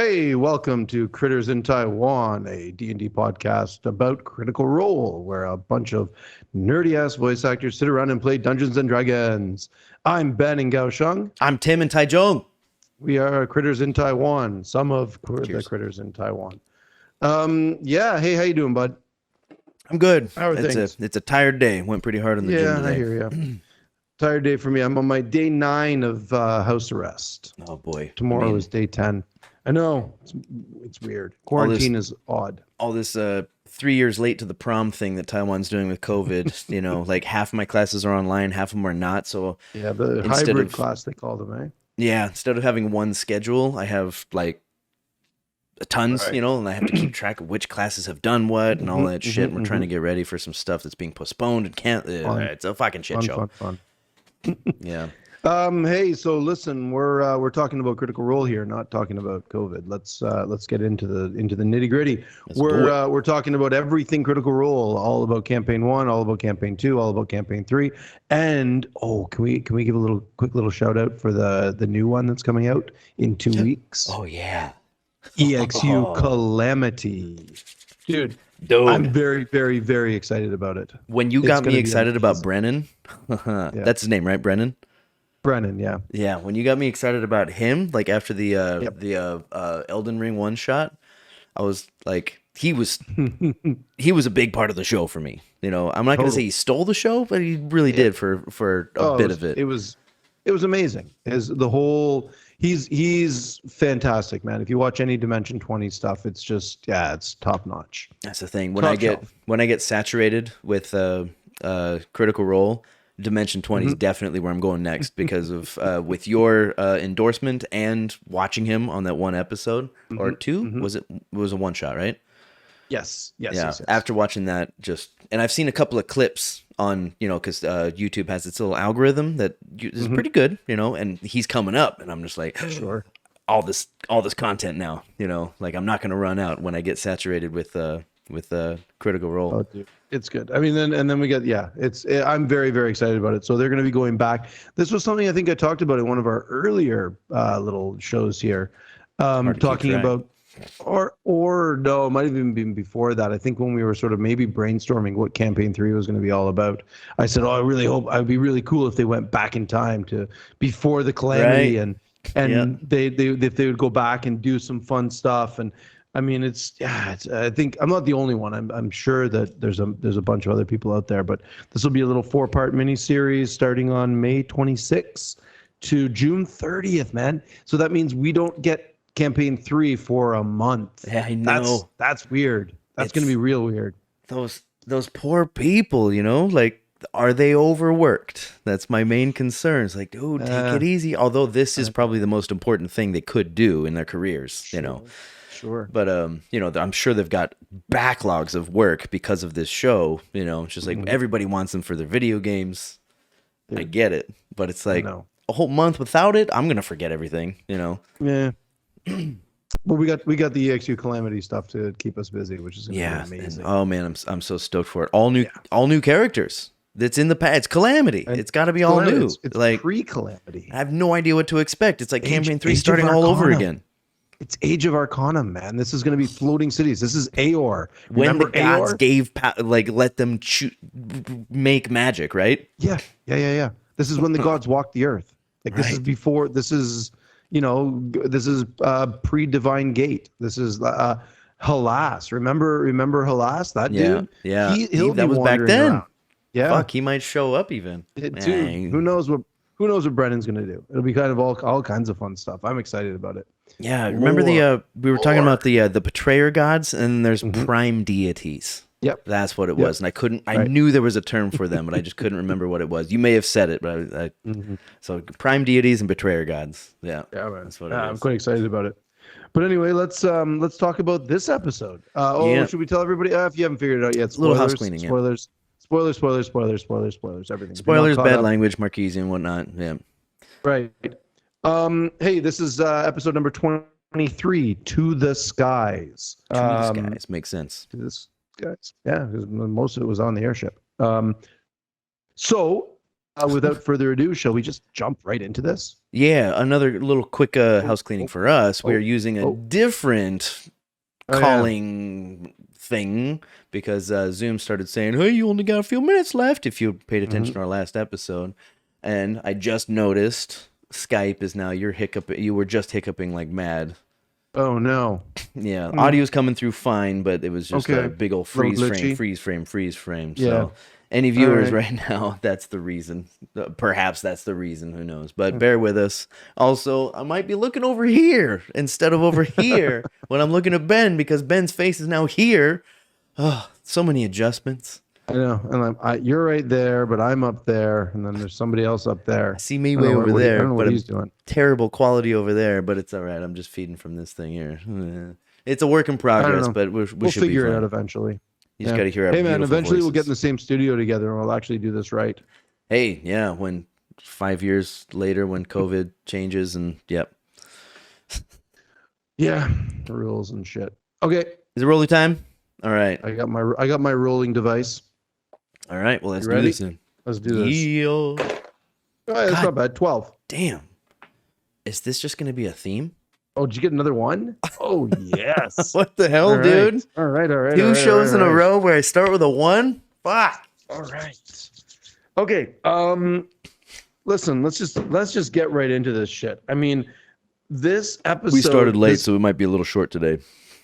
Hey, welcome to Critters in Taiwan, a D&D podcast about Critical Role, where a bunch of nerdy-ass voice actors sit around and play Dungeons and Dragons. I'm Ben in Kaohsiung. I'm Tim in Taichung. We are Critters in Taiwan, some of the Cheers. Critters in Taiwan. Hey, how you doing, bud? I'm good. How are things? It's a tired day. Went pretty hard in the gym today. I hear you. Tired day for me. I'm on my day 9 of house arrest. Oh boy. Tomorrow is day 10. I know. It's weird. Quarantine is odd. All this 3 years late to the prom thing that Taiwan's doing with COVID, like half of my classes are online, half of them are not. So yeah, the hybrid class they call them, eh? Yeah, instead of having one schedule, I have like tons, right. And I have to keep track of which classes have done what and all that shit. And we're trying to get ready for some stuff that's being postponed and can't. It's a fucking shit show. Fun. Yeah. Hey, so listen, we're talking about Critical Role here, not talking about COVID. Let's get into the nitty gritty. We're talking about everything Critical Role, all about campaign 1, all about campaign 2, all about campaign 3, and can we give a quick little shout out for the new one that's coming out in 2 weeks? Oh yeah, EXU Calamity, dude. I'm very, very, very excited about it. When you got me excited about Brennan, that's his name, right? Brennan, yeah. Yeah, when you got me excited about him, like after the Elden Ring one shot, I was like, he was a big part of the show for me. I'm not going to say he stole the show, but he really did for a bit of it. It was amazing. He's fantastic, man. If you watch any Dimension 20 stuff, it's just it's top notch. That's the thing. When I get saturated with Critical Role, Dimension 20 is definitely where I'm going next because of with your endorsement and watching him on that one episode or two. Was it was a one shot, right? Yes. After watching that, and I've seen a couple of clips on, because YouTube has its little algorithm that is pretty good, and he's coming up, and I'm just like, sure, all this content now, like I'm not going to run out when I get saturated with Critical Role. Oh, dude. It's good. I mean, then we get, I'm very, very excited about it. So they're going to be going back. This was something I think I talked about in one of our earlier little shows here, talking about, or no, it might have even been before that. I think when we were sort of maybe brainstorming what campaign 3 was going to be all about, I said, I really hope it'd be really cool if they went back in time to before the calamity, and if they would go back and do some fun stuff. And I mean, I think I'm not the only one. I'm sure that there's a bunch of other people out there, but this will be a little 4-part miniseries starting on May 26th to June 30th, man. So that means we don't get campaign 3 for a month. Yeah, I know. That's weird. That's going to be real weird. Those poor people, like, are they overworked? That's my main concern. It's like, dude, take it easy. Although this is probably the most important thing they could do in their careers, Sure. But I'm sure they've got backlogs of work because of this show. It's just like everybody wants them for their video games. Dude. I get it, but it's like a whole month without it, I'm gonna forget everything. Yeah. Well, we got the EXU Calamity stuff to keep us busy, which is gonna be amazing. Oh man, I'm so stoked for it. All new characters. That's in the past. It's Calamity. It's got to be all new. It's like pre-Calamity. I have no idea what to expect. It's like campaign 3 starting all over again. It's Age of Arcana, man. This is going to be floating cities. This is Aor. Remember when the gods gave let them make magic, right? Yeah. This is when the gods walked the earth. Like this is before. This is pre-Divine Gate. This is Halas. Remember Halas? That dude. Yeah. That was back then. Around. Yeah. Fuck, he might show up even. Dude, who knows what Brennan's going to do? It'll be kind of all kinds of fun stuff. I'm excited about it. Yeah, remember we were talking about the betrayer gods, and there's prime deities. Yep, that's what it was, and I knew there was a term for them, but I just couldn't remember what it was. You may have said it, but so prime deities and betrayer gods. Yeah, man. That's what it is. I'm quite excited about it. But anyway, let's talk about this episode. Should we tell everybody if you haven't figured it out yet? Spoilers, a little house cleaning. Spoilers. Everything. Spoilers, bad language, Marquesian, whatnot. Yeah. Right. Hey, this is episode number 23, To the Skies. To the Skies makes sense. To the Skies. Yeah, because most of it was on the airship. So without further ado, shall we just jump right into this? Yeah, another little quick house cleaning for us. We are oh, using a oh. different Oh, yeah. calling thing because Zoom started saying, "Hey, you only got a few minutes left." If you paid attention to our last episode, and I just noticed Skype is now you were just hiccuping like mad. Oh no. Yeah, audio's coming through fine, but it was just a big old Little freeze frame. Yeah. So, any viewers right. right now, that's the reason. Perhaps that's the reason. Who knows? But bear with us. Also, I might be looking over here instead of over here when I'm looking at Ben because Ben's face is now here. Oh, so many adjustments. I know, and you're right there, but I'm up there, and then there's somebody else up there. I see me way over there, I don't know but what he's doing. Terrible quality over there, but it's all right. I'm just feeding from this thing here. It's a work in progress, but we we'll should figure be it fine. out eventually. You just got to hear our Hey man, beautiful eventually we'll get in voices. the same studio together, and we'll actually do this right. Hey, yeah, when 5 years later, when COVID changes, and yep. Yeah, rules and shit. Okay, Is it rolling time? All right. I got my rolling device. All right. Well, let's You do ready? this then. Let's do this. Yeah. Oh, that's God. not bad. 12. Damn. Is this just going to be a theme? Oh, did you get another one? Oh, yes. What the hell, All right. dude? All right. Two shows in a row where I start with a 1? Fuck. All right. Okay. Listen, let's just get right into this shit. I mean, this episode. We started late, so it might be a little short today.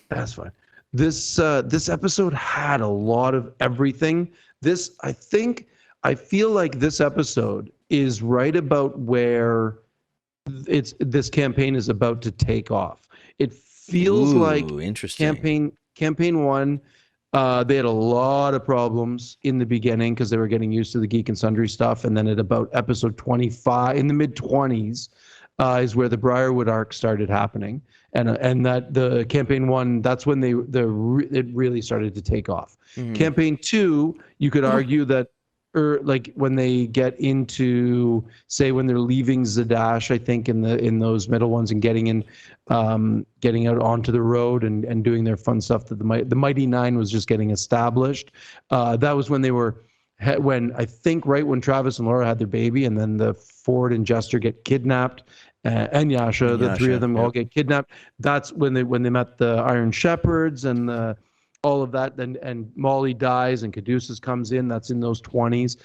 That's fine. This episode had a lot of everything. I feel like this episode is right about where this campaign is about to take off. It feels like interesting. campaign 1. They had a lot of problems in the beginning because they were getting used to the Geek and Sundry stuff, and then at about episode 25, in the mid-20s, is where the Briarwood arc started happening, and that the campaign 1, that's when it really started to take off. Mm-hmm. Campaign 2, you could argue that, like when they get into, say, when they're leaving Zadash, I think in those middle ones, and getting out onto the road and doing their fun stuff, that the Mighty Nine was just getting established. That was when I think right when Travis and Laura had their baby, and then the Ford and Jester get kidnapped, and Yasha, the three of them all get kidnapped. That's when they met the Iron Shepherds and all of that. And Molly dies and Caduceus comes in. That's in those 20s.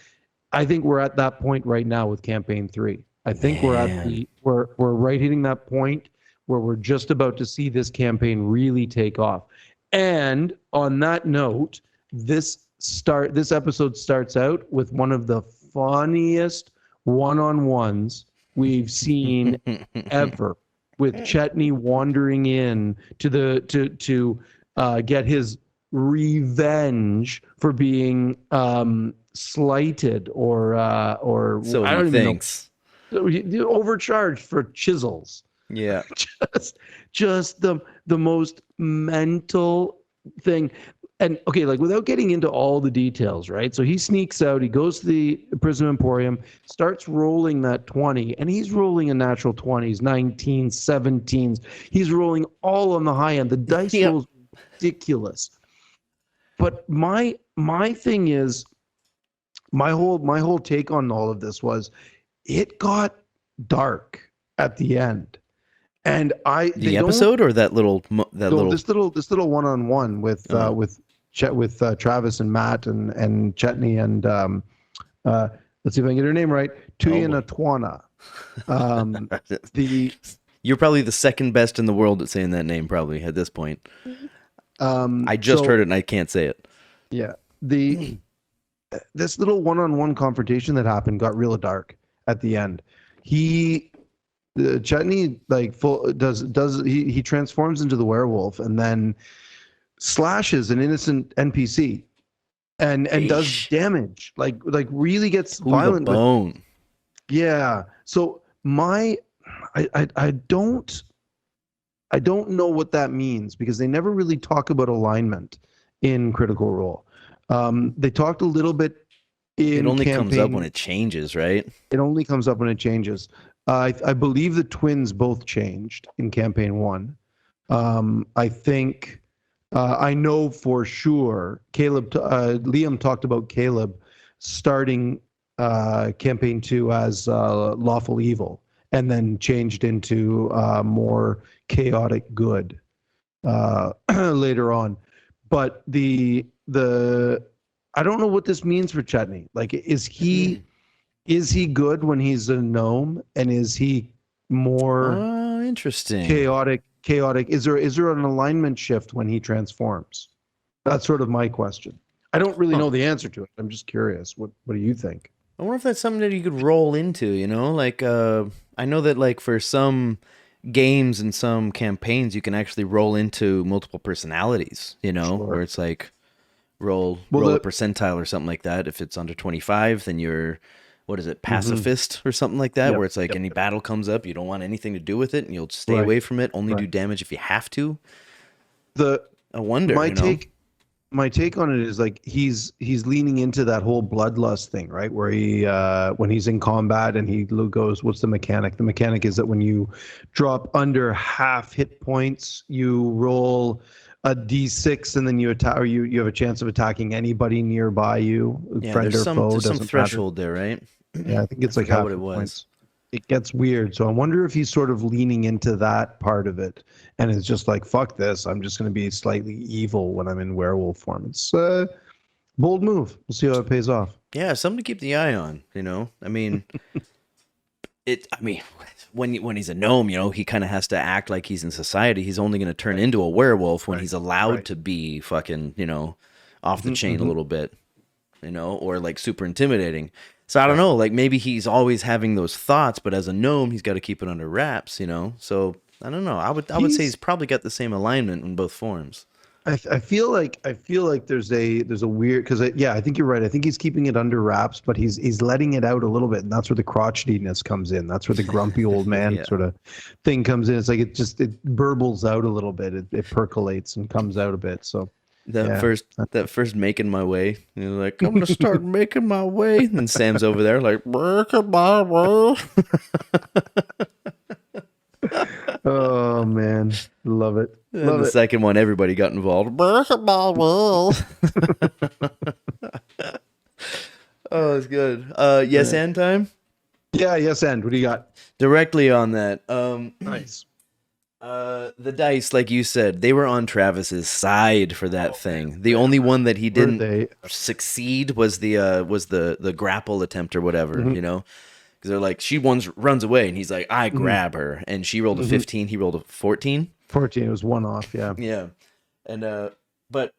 I think we're at that point right now with campaign 3. I think we're right hitting that point where we're just about to see this campaign really take off. And on that note, this episode starts out with one of the funniest one-on-ones we've seen ever, with Chetney wandering in to get his revenge for being slighted or so I don't he even thinks. know, overcharged for chisels. Yeah. just the most mental thing. And okay, like without getting into all the details, right? So he sneaks out, he goes to the Prison Emporium, starts rolling that 20, and he's rolling a natural 20s, 19s, 17s. He's rolling all on the high end. The dice rolls ridiculous. But my thing is, my whole take on all of this was, it got dark at the end. And the episode or this little one-on-one with Travis and Matt and Chetney and let's see if I can get her name right, Tuyana Twana. You're probably the second best in the world at saying that name, probably at this point. I just heard it and I can't say it. Yeah, this little one-on-one confrontation that happened got real dark at the end. Chetney he transforms into the werewolf and then slashes an innocent NPC and does damage, like really gets violent. The bone. Yeah. So I don't know what that means, because they never really talk about alignment in Critical Role. They talked a little bit in It only campaign. comes up when it changes, right? It only comes up when it changes. I believe the twins both changed in campaign 1. I think I know for sure Liam talked about Caleb starting campaign 2 as lawful evil, and then changed into more chaotic good later on. But the I don't know what this means for Chetney. Like, is he good when he's a gnome, and is he more Oh, interesting. chaotic? Is there an alignment shift when he transforms? That's sort of my question. I don't really know the answer to it. I'm just curious. What do you think? I wonder if that's something that you could roll into, you know? Like, I know that, like, for some games and some campaigns, you can actually roll into multiple personalities, you know? Sure. Where it's like, roll a percentile or something like that. If it's under 25, then you're, what is it, pacifist or something like that, Yep, where it's like any battle comes up, you don't want anything to do with it, and you'll stay away from it, only do damage if you have to. I wonder, my take on it is like he's leaning into that whole bloodlust thing, right? Where he when he's in combat and he goes, what's the mechanic? The mechanic is that when you drop under half hit points, you roll a d6 and then you attack, or you have a chance of attacking anybody nearby you, friend or foe. There's some threshold there, right? Yeah, I think it's like half what it hit was. points. It gets weird. So I wonder if he's sort of leaning into that part of it, and it's just like, fuck this. I'm just going to be slightly evil when I'm in werewolf form. It's a bold move. We'll see how it pays off. Yeah, something to keep the eye on, you know? I mean, when he's a gnome, you know, he kind of has to act like he's in society. He's only going to turn into a werewolf when he's allowed to be fucking, you know, off the chain a little bit, you know, or like super intimidating. So I don't know, like maybe he's always having those thoughts, but as a gnome, he's got to keep it under wraps, you know? So I don't know. I would say he's probably got the same alignment in both forms. I feel like there's a weird, because I think you're right. I think he's keeping it under wraps, but he's letting it out a little bit, and that's where the crotchetiness comes in. That's where the grumpy old man sort of thing comes in. It's like it burbles out a little bit. It percolates and comes out a bit. So that first making my way, you know, like I'm gonna start making my way, and then Sam's over there like making my way. Oh man, love it. And the second one, everybody got involved. Oh, it's good. Yes, and time. Yeah, yes, and what do you got? Directly on that. Nice. The dice, like you said, they were on Travis's side for that thing. The only one that he didn't succeed was the grapple attempt or whatever, you know. Because they're like, she runs away, and he's like, I grab her, and she rolled a 15, he rolled a 14. 14, it was one off, yeah. Yeah, and but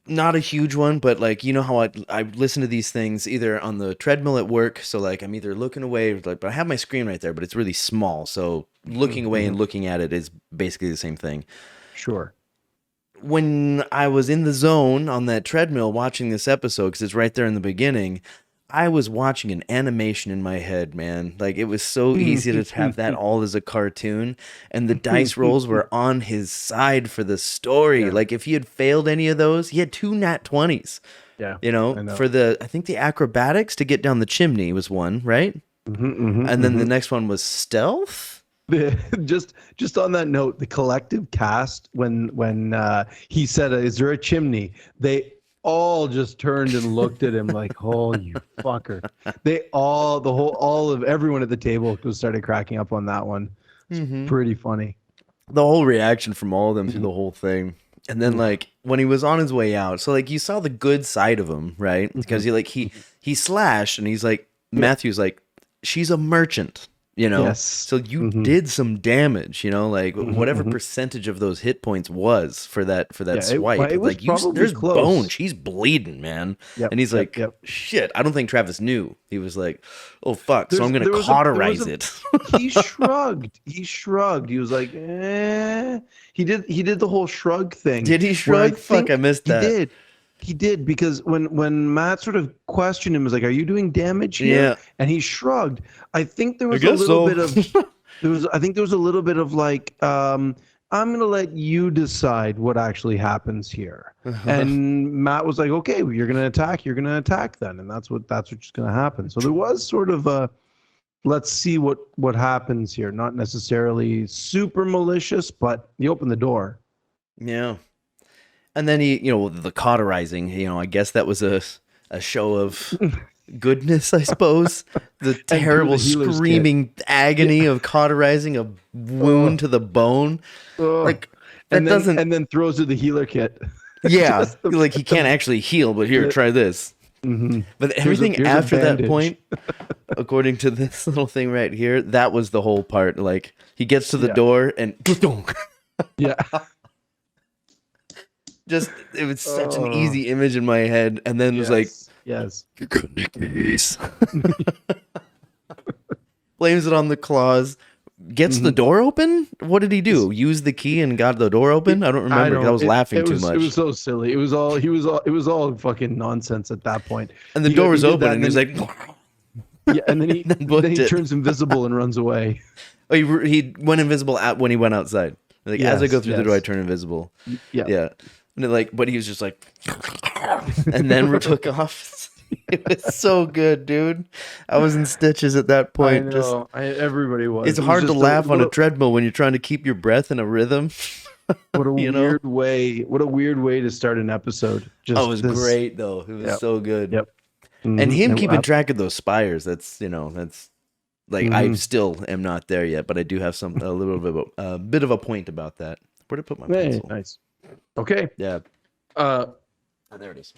not a huge one, but like, you know how I listen to these things either on the treadmill at work, so like I'm either looking away, like, but I have my screen right there, but it's really small, so looking away and looking at it is basically the same thing. Sure. When I was in the zone on that treadmill watching this episode, because it's right there in the beginning, I was watching an animation in my head, man. Like, it was so easy to have that all as a cartoon, and the dice rolls were on his side for the story. Yeah. Like, if he had failed any of those, he had 2 nat 20s. Yeah, you know, for I think the acrobatics to get down the chimney was one, right? And then the next one was stealth. Just on that note, the collective cast, when he said, "Is there a chimney?" They all just turned and looked at him like, "Oh, you fucker!" All of everyone at the table started cracking up on that one. It's pretty funny. The whole reaction from all of them through the whole thing, and then like when he was on his way out, so like you saw the good side of him, right? Because he slashed, and he's like, Matthew's like, she's a merchant. You know, yes. So you did some damage, you know, like whatever percentage of those hit points was for that swipe. It was like there's close. bone, she's bleeding, man. And he's like, shit, I don't think Travis knew. He was like, oh fuck, so I'm gonna cauterize it. He shrugged. He was like, eh. He did the whole shrug thing. Did he shrug? Fuck, I missed that. He did, because when Matt sort of questioned him, was like, "Are you doing damage here?" Yeah. And he shrugged. I think there was a little bit of there was a little bit of like, I'm gonna let you decide what actually happens here. And Matt was like, "Okay, well, you're gonna attack then," and that's what's gonna happen. So there was sort of a, let's see what happens here. Not necessarily super malicious, but you open the door. Yeah. And then he, you know, the cauterizing, you know, I guess that was a show of goodness, I suppose. The And through terrible the healer's screaming agony of cauterizing a wound to the bone. Oh. Like that doesn't. And then throws her the healer kit. Yeah, Just like he can't actually heal, but here, try this. Mhm. But everything Here's a after that bandage. point, according to this little thing right here, that was the whole part. Like he gets to the door and Yeah. just it was such an easy image in my head, and then it was like, yes. blames it on the claws. Gets the door open? What did he do? Use the key and got the door open? I don't remember. I was laughing too much. It was so silly. It was all fucking nonsense at that point. And the door was open, and he's like, yeah, and then he turns invisible and runs away. Oh, he went invisible when he went outside. Like as I go through the door, I turn invisible. Yeah. And but he was just like, and then took off. It was so good, dude. I was in stitches at that point. I know. Everybody was. It's hard to laugh on a treadmill when you're trying to keep your breath in a rhythm. What a weird way! What a weird way to start an episode. It was great though. It was so good. Yep. And him keeping track of those spires. That's like I still am not there yet, but I do have a bit of a point about that. Where'd I put my pencil? Nice. Okay. Yeah. There it is.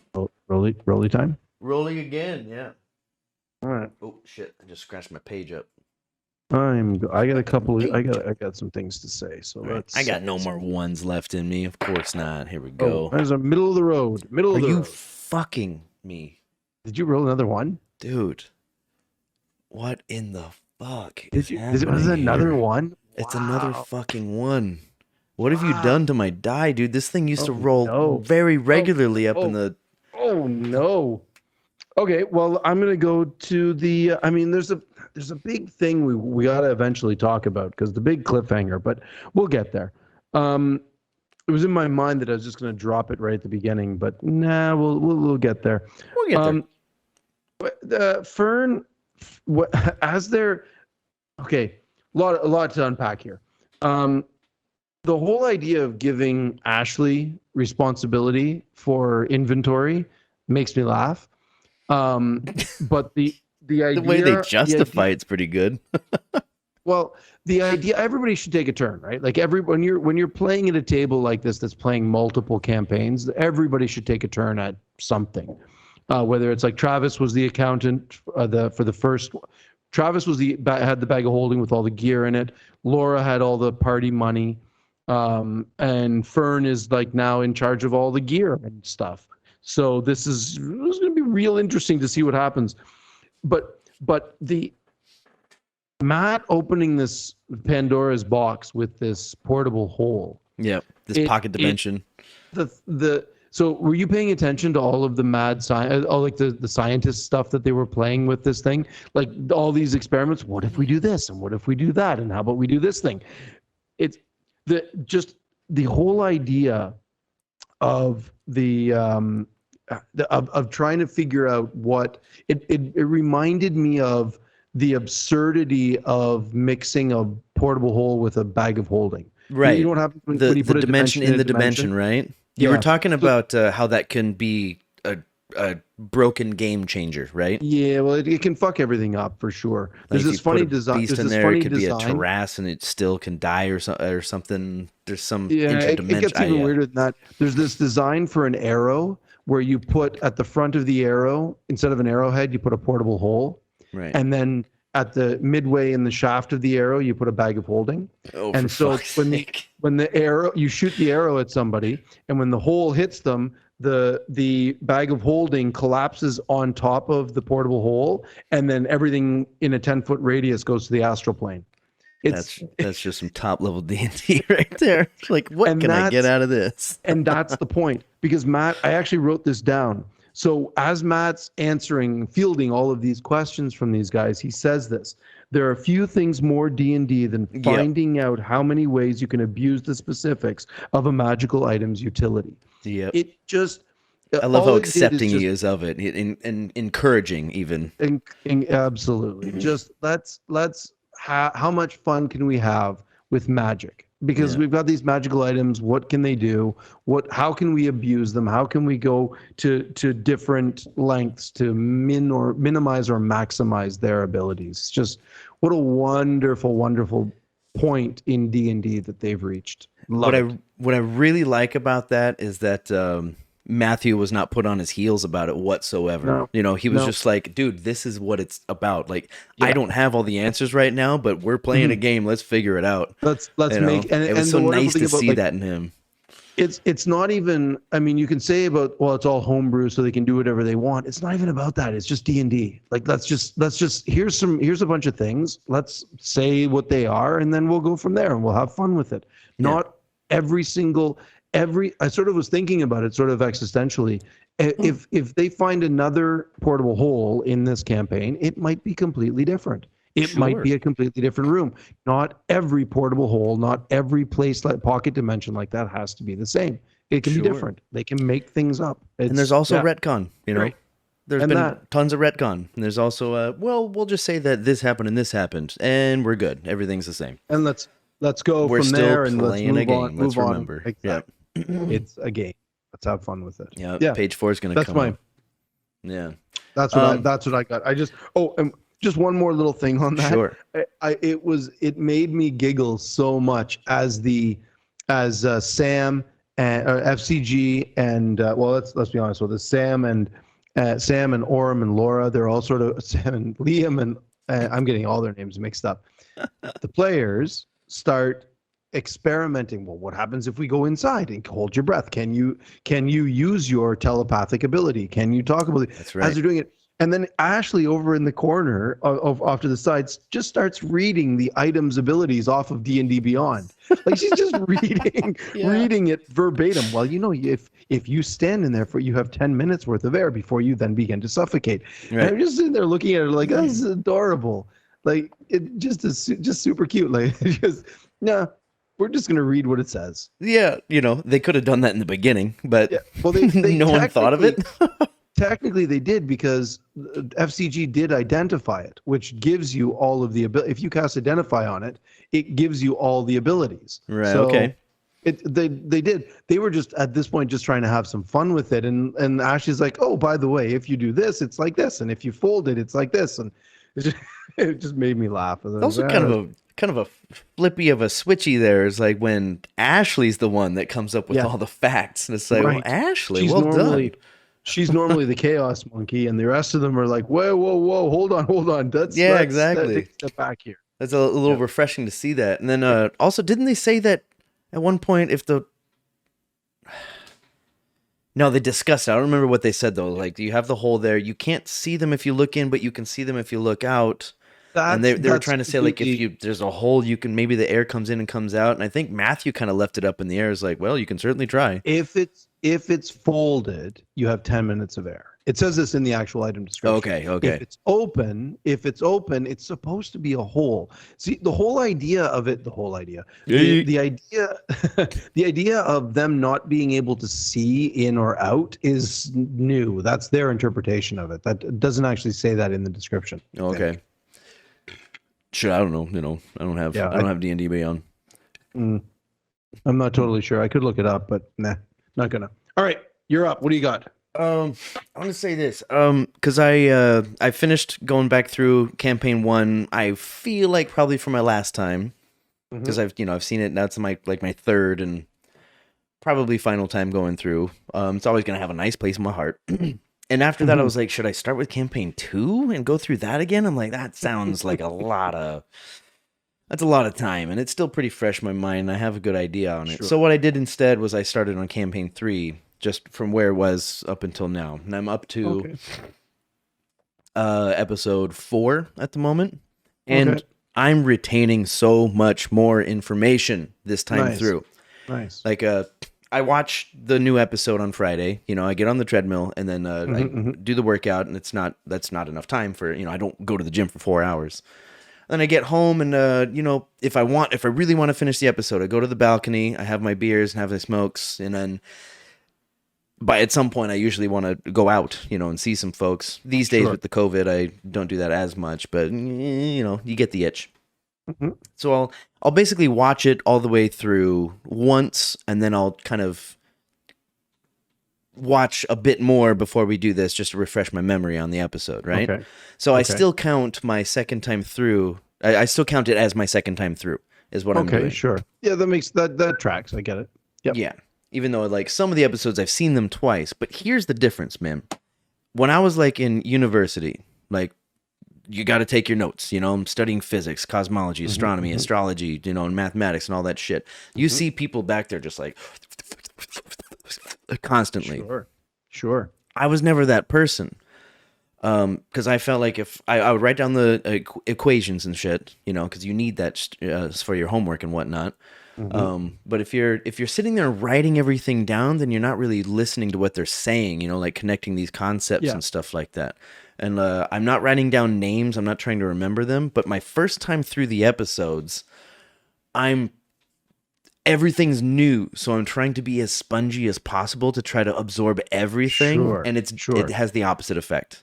Rolly time. Rolling again, yeah. All right. Oh shit! I just scratched my page up. I got some things to say. So let's. I got no more ones left in me. Of course not. Here we go. There's a middle of the road. Are you fucking me? Did you roll another one, dude? What in the fuck? Was it another one? It's another fucking one. What have you done to my die, dude? This thing used to roll very regularly up in the. Oh no. Okay, well, I'm gonna go to the. I mean, there's a big thing we gotta eventually talk about because the big cliffhanger, but we'll get there. It was in my mind that I was just gonna drop it right at the beginning, but nah, we'll get there. We'll get there. The Fern, as there. Okay, a lot to unpack here. The whole idea of giving Ashley responsibility for inventory makes me laugh. But the idea, the way they justify it's pretty good. Well, the idea, everybody should take a turn, right? Like when you're playing at a table like this that's playing multiple campaigns, everybody should take a turn at something. Whether it's like Travis was the accountant for the first. Travis had the bag of holding with all the gear in it. Laura had all the party money, and Fern is like now in charge of all the gear and stuff. So this is going to be real interesting to see what happens. But the Matt opening this Pandora's box with this portable hole. Yeah, this pocket dimension. So were you paying attention to all of the mad science, all like the scientist stuff that they were playing with this thing? Like all these experiments, what if we do this and what if we do that and how about we do this thing? It's the whole idea of of trying to figure out what it reminded me of the absurdity of mixing a portable hole with a bag of holding. Right. You know what happens when you put a dimension in the dimension, right? You were talking about how that can be a broken game changer, right? Yeah, well, it can fuck everything up for sure. There's this funny design. Beast in there, it could be a terrace, and it still can die or something. There's some interdimension. It gets even weirder than that. There's this design for an arrow where you put at the front of the arrow, instead of an arrowhead, you put a portable hole. Right. And then at the midway in the shaft of the arrow, you put a bag of holding. Oh, and so when the arrow, you shoot the arrow at somebody, and when the hole hits them, the bag of holding collapses on top of the portable hole, and then everything in a 10-foot radius goes to the astral plane. That's just some top level D&D right there. Like, what can I get out of this? And that's the point, because Matt, I actually wrote this down. So as Matt's fielding all of these questions from these guys, he says this: there are few things more D&D than finding out how many ways you can abuse the specifics of a magical item's utility. Yep. It just. I love how accepting he is of it, and encouraging even. Absolutely. Just let's how much fun can we have with magic? because we've got these magical items. What can they do? How can we abuse them? How can we go to different lengths to minimize or maximize their abilities? Just what a wonderful, wonderful point in D&D that they've reached. Love it. What I really like about that is that Matthew was not put on his heels about it whatsoever. No, he was just like, dude, this is what it's about. Like, I don't have all the answers right now, but we're playing a game. Let's figure it out. Let's make. And it was so nice to see that in him. It's not even. I mean, you can say about, well, it's all homebrew, so they can do whatever they want. It's not even about that. It's just D&D. Like, let's just here's a bunch of things. Let's say what they are, and then we'll go from there, and we'll have fun with it. Not every single. I sort of was thinking about it sort of existentially. If they find another portable hole in this campaign, it might be completely different. It might be a completely different room. Not every portable hole, not every place like pocket dimension like that has to be the same. It can be different. They can make things up. And there's also retcon, Right. There's been tons of retcon. And there's also, we'll just say that this happened and this happened, and we're good. Everything's the same. And let's go from there and let's move on. Let's remember. Exactly. It's a game. Let's have fun with it. Yeah. Page 4 is going to come. That's mine. Yeah. That's what I got. And just one more little thing on that. Sure. It made me giggle so much as Sam and FCG and let's be honest with this. Sam and Orem and Laura, they're all sort of Sam and Liam and I'm getting all their names mixed up. The players start experimenting. Well, what happens if we go inside and hold your breath? Can you use your telepathic ability? Can you talk about it? That's right. As they're doing it? And then Ashley over in the corner of off to the sides just starts reading the items abilities off of D&D Beyond. Like she's just reading it verbatim. Well, if you stand in there you have 10 minutes worth of air before you then begin to suffocate. Right. And I'm just sitting there looking at it like, this is adorable. Like it just is just super cute. Like we're just going to read what it says. Yeah, they could have done that in the beginning, but they no one thought of it. Technically, they did because FCG did identify it, which gives you all of the ability. If you cast Identify on it, it gives you all the abilities. Right. So okay. They did. They were just at this point just trying to have some fun with it. And Ashley's like, oh, by the way, if you do this, it's like this, and if you fold it, it's like this, and it just made me laugh. It's also kind of a flippy of a switchy there is like when Ashley's the one that comes up with all the facts, and it's like, well, Ashley, done. She's normally the chaos monkey, and the rest of them are like, whoa, hold on. Exactly. Take a step back here. That's a little refreshing to see that. And then also, didn't they say that at one point No, they discussed it. I don't remember what they said, though. Like, you have the hole there. You can't see them if you look in, but you can see them if you look out. And they were trying to say, like, if there's a hole, you can, maybe the air comes in and comes out. And I think Matthew kind of left it up in the air. It's like, well, you can certainly try. If it's folded, you have 10 minutes of air. It says this in the actual item description. Okay. If it's open, it's supposed to be a hole. See, the idea, the idea of them not being able to see in or out is new. That's their interpretation of it. That doesn't actually say that in the description. Okay. Sure, I don't know. I don't have D&D Beyond. I'm not totally sure. I could look it up, but nah, not gonna. All right, you're up. What do you got? I want to say this, because I finished going back through campaign 1. I feel like probably for my last time, because I've seen it now. It's my third and probably final time going through. It's always gonna have a nice place in my heart. And after that, I was like, should I start with campaign 2 and go through that again? I'm like, that sounds like that's a lot of time, and it's still pretty fresh in my mind. I have a good idea on it. Sure. So what I did instead was I started on campaign 3, just from where it was up until now. And I'm up to episode 4 at the moment. And I'm retaining so much more information this time through. Nice. Like, I watch the new episode on Friday. I get on the treadmill and then I do the workout, and that's not enough time for, I don't go to the gym for 4 hours. Then I get home and, if I really want to finish the episode, I go to the balcony, I have my beers and have my smokes. And then at some point I usually want to go out, and see some folks. These days with the COVID, I don't do that as much, but you get the itch. Mhm. So I'll basically watch it all the way through once, and then I'll kind of watch a bit more before we do this just to refresh my memory on the episode, right? Okay. So I Okay. still count my second time through. I still count it as my second time through is what I'm Okay. doing. Sure. Yeah, that tracks. I get it. Yep. Yeah. Even though like some of the episodes I've seen them twice, but here's the difference, man. When I was like in university, like you got to take your notes. You know, I'm studying physics, cosmology, Hmm. astronomy, Hmm. astrology, you know, and mathematics and all that shit. You Hmm. see people back there just like constantly. Sure. Sure. I was never that person. Because I felt like if I would write down the equations and shit, you know, because you need that for your homework and whatnot. Hmm. But if you're sitting there writing everything down, then you're not really listening to what they're saying, you know, like connecting these concepts Yeah. and stuff like that. And I'm not writing down names. I'm not trying to remember them. But my first time through the episodes, I'm everything's new, so I'm trying to be as spongy as possible to try to absorb everything, Sure. and it Sure. has the opposite effect,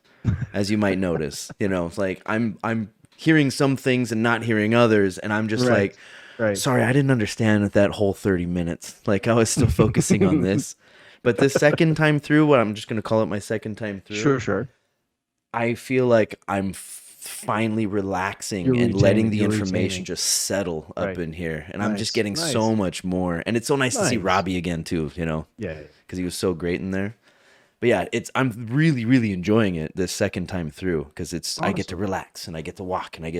as you might notice. You know, it's like I'm hearing some things and not hearing others, and I'm just Right. like, Right. sorry, I didn't understand that whole 30 minutes. Like I was still focusing on this. But the second time through, what I'm just gonna call it my second time through, Sure. Sure. I feel like I'm finally relaxing You're and letting retaining. the You're information retaining. just settle up Right. in here. And I'm just Nice. getting Nice. so much more. And it's so nice to see Nice. Robbie again too, you know, Yeah. because he was so great in there. But yeah, I'm really really enjoying it this second time through because I get to Awesome. relax and I get to walk and I've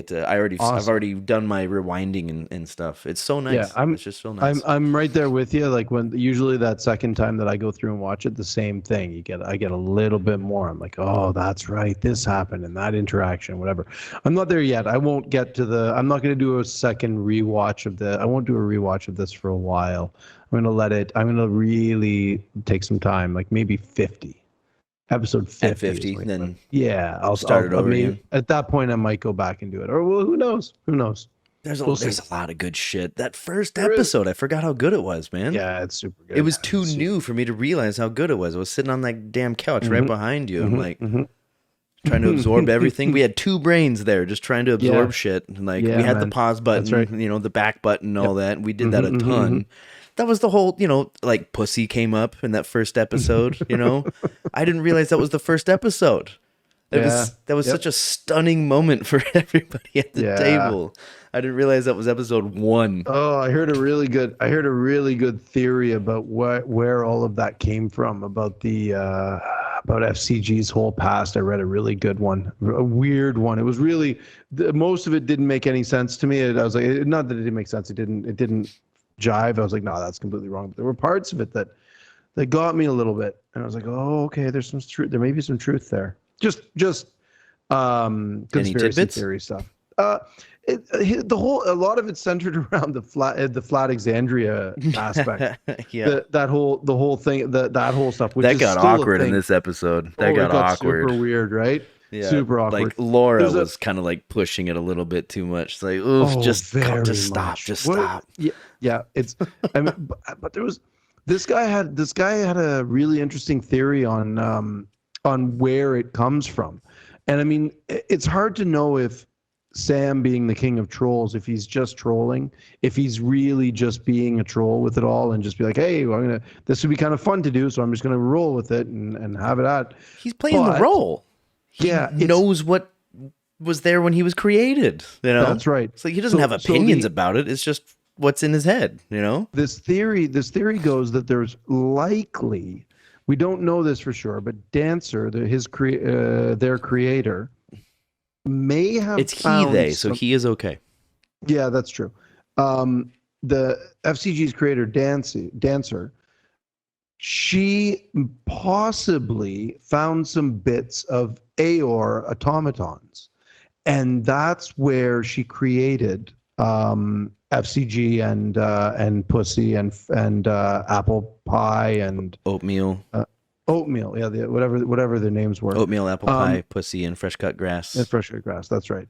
Awesome. already done my rewinding and stuff. It's so Yeah, nice. I'm It's just so I'm nice. I'm right there with you. Like when usually that second time that I go through and watch it, the same thing. I get a little bit more. I'm like, oh, that's right. This happened and that interaction, whatever. I'm not there yet. I won't get to the. I'm not going to do a second rewatch of the. I won't do a rewatch of this for a while. I'm going to let it. I'm going to really take some time, like maybe 50. Episode At 50 is 50, like, then yeah. start it I over mean, again. at that point, I might go back and do it. Or well, who knows? Who knows? We'll see. There's a lot of good shit. That first There is. episode, I forgot how good it was, man. Yeah, it's super It good. was too It's super. new for me to realize how good it was. I was sitting on that damn couch right Hmm. behind you. I'm Hmm. like Hmm. trying to absorb everything. We had two brains there just trying to Yeah, absorb shit. And like we yeah, had the man. pause That's right. button, you know, the back button, all Yep. that. We did that a Hmm. Hmm. ton. That was the whole, you know, like pussy came up in that first episode, you know. I didn't realize that was the first episode. Yeah. That was such Yep. a stunning moment for everybody at the Yeah. table. I didn't realize that was episode 1. Oh, I heard a really good theory about where all of that came from about the about FCG's whole past. I read a really good one, a weird one. It was really most of it didn't make any sense to me. I was like, not that it didn't make sense. It didn't jive. I was like, no, that's completely wrong. But there were parts of it that got me a little bit, and I was like, oh, okay, there's some truth. There may be some truth there. Just Any conspiracy tidbits? theory stuff. The whole a lot of it centered around the flat Alexandria aspect. Yeah. The whole thing that whole stuff, which That is got still a awkward in thing. this episode. That Oh, it got got super awkward. weird, right? Yeah, Super like awkward. Laura There's a was kind of like pushing it a little bit too much. It's like, oof, Oh, just very stop, much. just What? stop. Yeah, yeah. It's. I mean, but there was this guy had a really interesting theory on where it comes from, and I mean, it's hard to know if Sam being the king of trolls, if he's just trolling, if he's really just being a troll with it all, and just be like, hey, well, this would be kind of fun to do, so I'm just gonna roll with it and have it at. He's playing the But role. He yeah, it's knows what was there when he was created, you know? that's right. So he doesn't have So opinions the about it. It's just what's in his head, you know? this theory goes that there's likely, we don't know this for sure, but Dancer, their creator, may have It's he, found they, so some. he is okay. Yeah, that's true. The FCG's creator, Dancer, she possibly found some bits of Aor automatons, and that's where she created FCG and Pussy and Apple Pie and Oatmeal, Oatmeal. Yeah, whatever their names were. oatmeal, apple pie, pussy, and fresh cut grass. And fresh cut grass. That's right.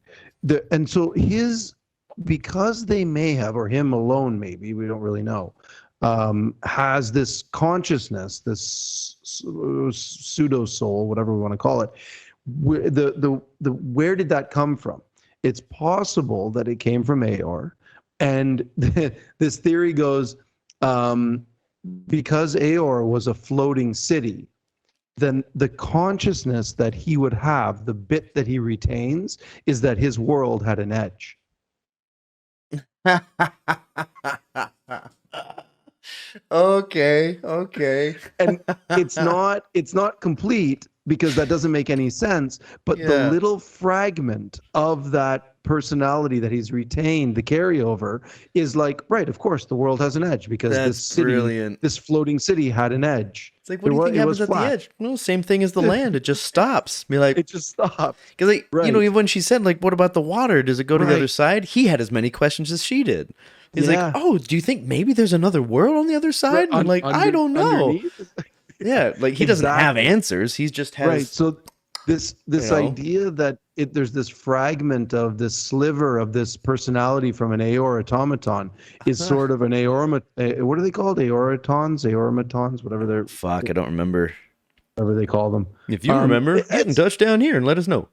And so because they may have, or him alone, maybe we don't really know, has this consciousness, this pseudo soul, whatever we want to call it. Where did that come from? it's possible that it came from Aor. And this theory goes, um, because Aor was a floating city, then the consciousness that he would have, the bit that he retains, is that his world had an edge. Okay. And it's not complete because that doesn't make any sense, but the little fragment of that personality that he's retained, the carryover, is like, right, of course the world has an edge because That's this city, brilliant. this floating city had an edge. It's like, what do you think happens at the edge? No, same thing as the land. It just stops. Be like, it just stopped. Because, like, you know, even when she said, like, what about the water? Does it go to the other side? He had as many questions as she did. He's like, oh, do you think maybe there's another world on the other side? And I'm like, I don't know. Yeah, like he doesn't have answers. He just has. Right. So this idea that there's this fragment of this sliver of this personality from an Aor automaton is sort of an what are they called? Aoratons, whatever they're. Fuck, I don't remember. Whatever they call them. If you remember, get in touch down here and let us know.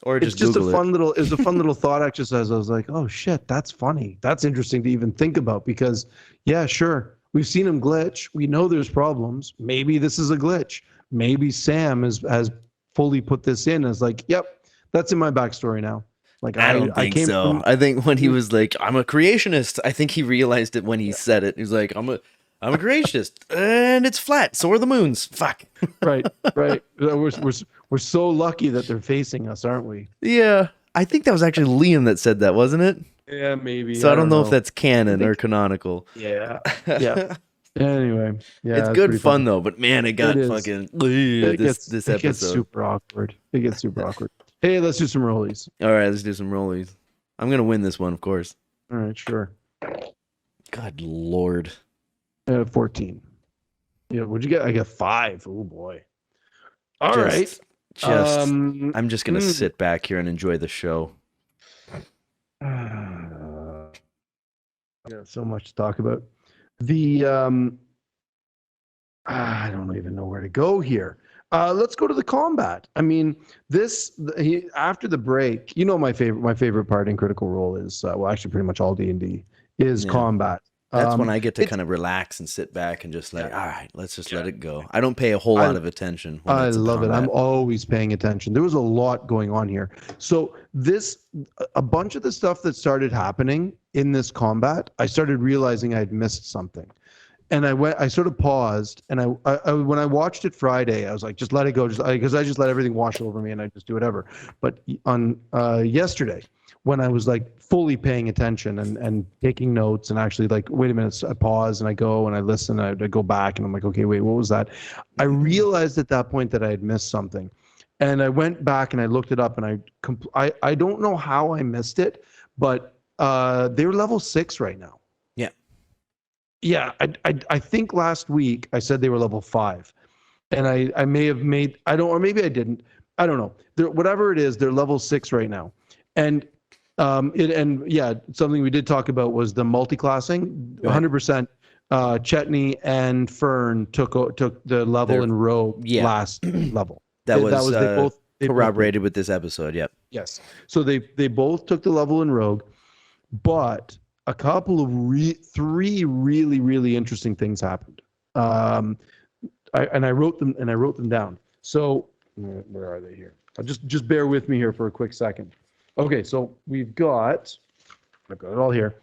Or it's just a fun little thought exercise. I was like, oh shit, that's funny. That's interesting to even think about because, yeah, sure. We've seen him glitch. We know there's problems. Maybe this is a glitch. Maybe Sam has fully put this in as like, yep, that's in my backstory now. Like I don't think so. I think when he was like, I'm a creationist, I think he realized it when he said it. He was like, I'm a creationist, and it's flat. So are the moons. Fuck. Right. We're so lucky that they're facing us, aren't we? Yeah. I think that was actually Liam that said that, wasn't it? Yeah, maybe. So I don't know if that's canon or canonical. Yeah. Anyway, yeah, it's good fun though. But man, it got fucking this episode. It gets super awkward. Hey, let's do some rollies. All right, let's do some rollies. I'm gonna win this one, of course. All right, sure. God Lord. 14. Yeah, what'd you get? I got 5. Oh boy. All right. I'm just gonna sit back here and enjoy the show. Yeah, so much to talk about. I don't even know where to go here. Let's go to the combat. I mean, after the break, you know, my favorite part in Critical Role is well, actually, pretty much all D&D is combat. That's when I get to kind of relax and sit back and just like, all right, let's just let it go. I don't pay a whole lot of attention. I love it. I'm always paying attention. There was a lot going on here. So a bunch of the stuff that started happening in this combat, I started realizing I'd missed something. And I sort of paused, and I when I watched it Friday, I was like, just let it go, because I just let everything wash over me, and I just do whatever. But on yesterday, when I was like fully paying attention and taking notes and actually like, wait a minute, I pause and I go and I listen and I go back and I'm like, okay, wait, what was that? I realized at that point that I had missed something, and I went back and I looked it up, and I don't know how I missed it, but they're level 6 right now. Yeah, I think last week I said they were level 5, and I may have made, or maybe I didn't. I don't know. Whatever it is, they're level 6 right now, and something we did talk about was the multi-classing. 100%. Chetney and Fern took the level in Rogue last level. That was they both corroborated with this episode. Yep. Yes. So they both took the level in Rogue, but a couple of 3 really, really interesting things happened. I wrote them down. So where are they here? Just bear with me here for a quick second. Okay, so I've got it all here.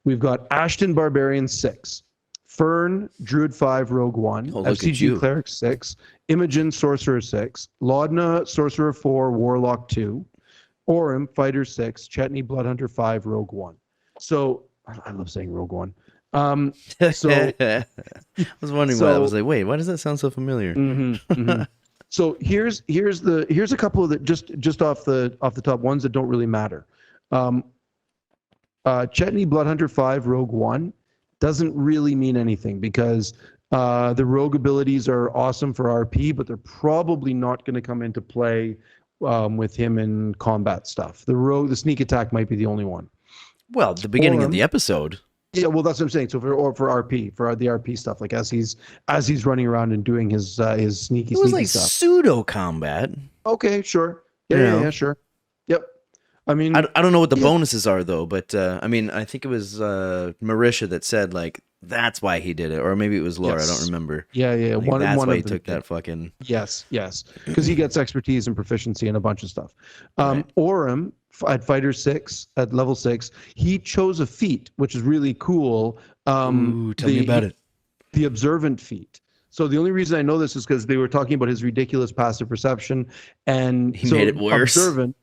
We've got Ashton Barbarian 6, Fern Druid 5 Rogue 1, FCG Cleric 6, Imogen Sorcerer 6, Laudna Sorcerer 4 Warlock 2, Orem Fighter 6, Chetney Bloodhunter 5 Rogue 1. So I love saying Rogue One. So I was wondering why. I was like, wait, why does that sound so familiar? So here's a couple of the just off the top ones that don't really matter. Chetney Bloodhunter 5 Rogue 1 doesn't really mean anything because the rogue abilities are awesome for RP, but they're probably not going to come into play with him in combat stuff. The sneak attack might be the only one. Well, the beginning of the episode. Yeah, well, that's what I'm saying. So for RP, for the RP stuff, like as he's running around and doing his sneaky it was sneaky like stuff. Pseudo combat. Okay, sure. Yeah, sure. Yep. I mean, I don't know what the yeah, bonuses are though, but I mean, I think it was Marisha that said like that's why he did it, or maybe it was Laura. I don't yes, remember. yeah. Like that's One why he of them took did. that fucking Yes, because he gets expertise and proficiency in a bunch of stuff. right. Orem at Fighter 6, at level 6, he chose a feat, which is really cool. Ooh, tell me The about it. the observant feat. So the only reason I know this is because they were talking about his ridiculous passive perception, and He made so it worse. observant.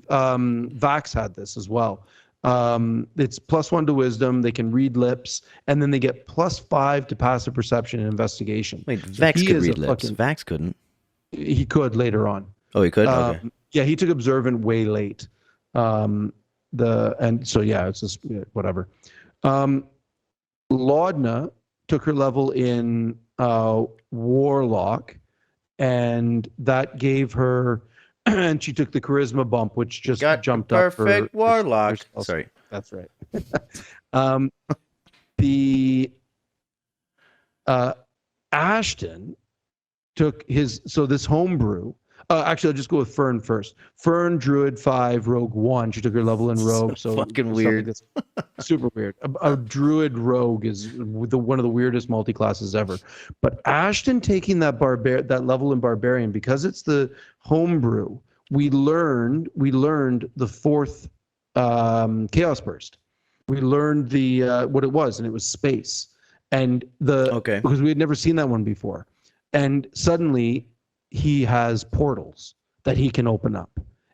Vax had this as well. It's +1 to wisdom. They can read lips, and then they get +5 to passive perception and investigation. Wait, So Vex he could is a read lips. fucking. Vax couldn't. He could later on. Oh, he could. Okay. Yeah, he took observant way late. And so yeah, it's just whatever. Um, Laudna took her level in Warlock, and that gave her, and she took the charisma bump, which just Got the jumped up her. perfect warlock. Her Sorry. that's right. um, the Ashton took his this homebrew. Actually, I'll just go with Fern first. Fern, Druid 5, Rogue 1. She took her level in Rogue. So fucking weird. That's super weird. A Druid Rogue is one of the weirdest multi-classes ever. But Ashton taking that level in Barbarian, because it's the homebrew, we learned the fourth Chaos Burst. We learned the what it was, and it was space. And because we had never seen that one before. And suddenly he has portals that he can open up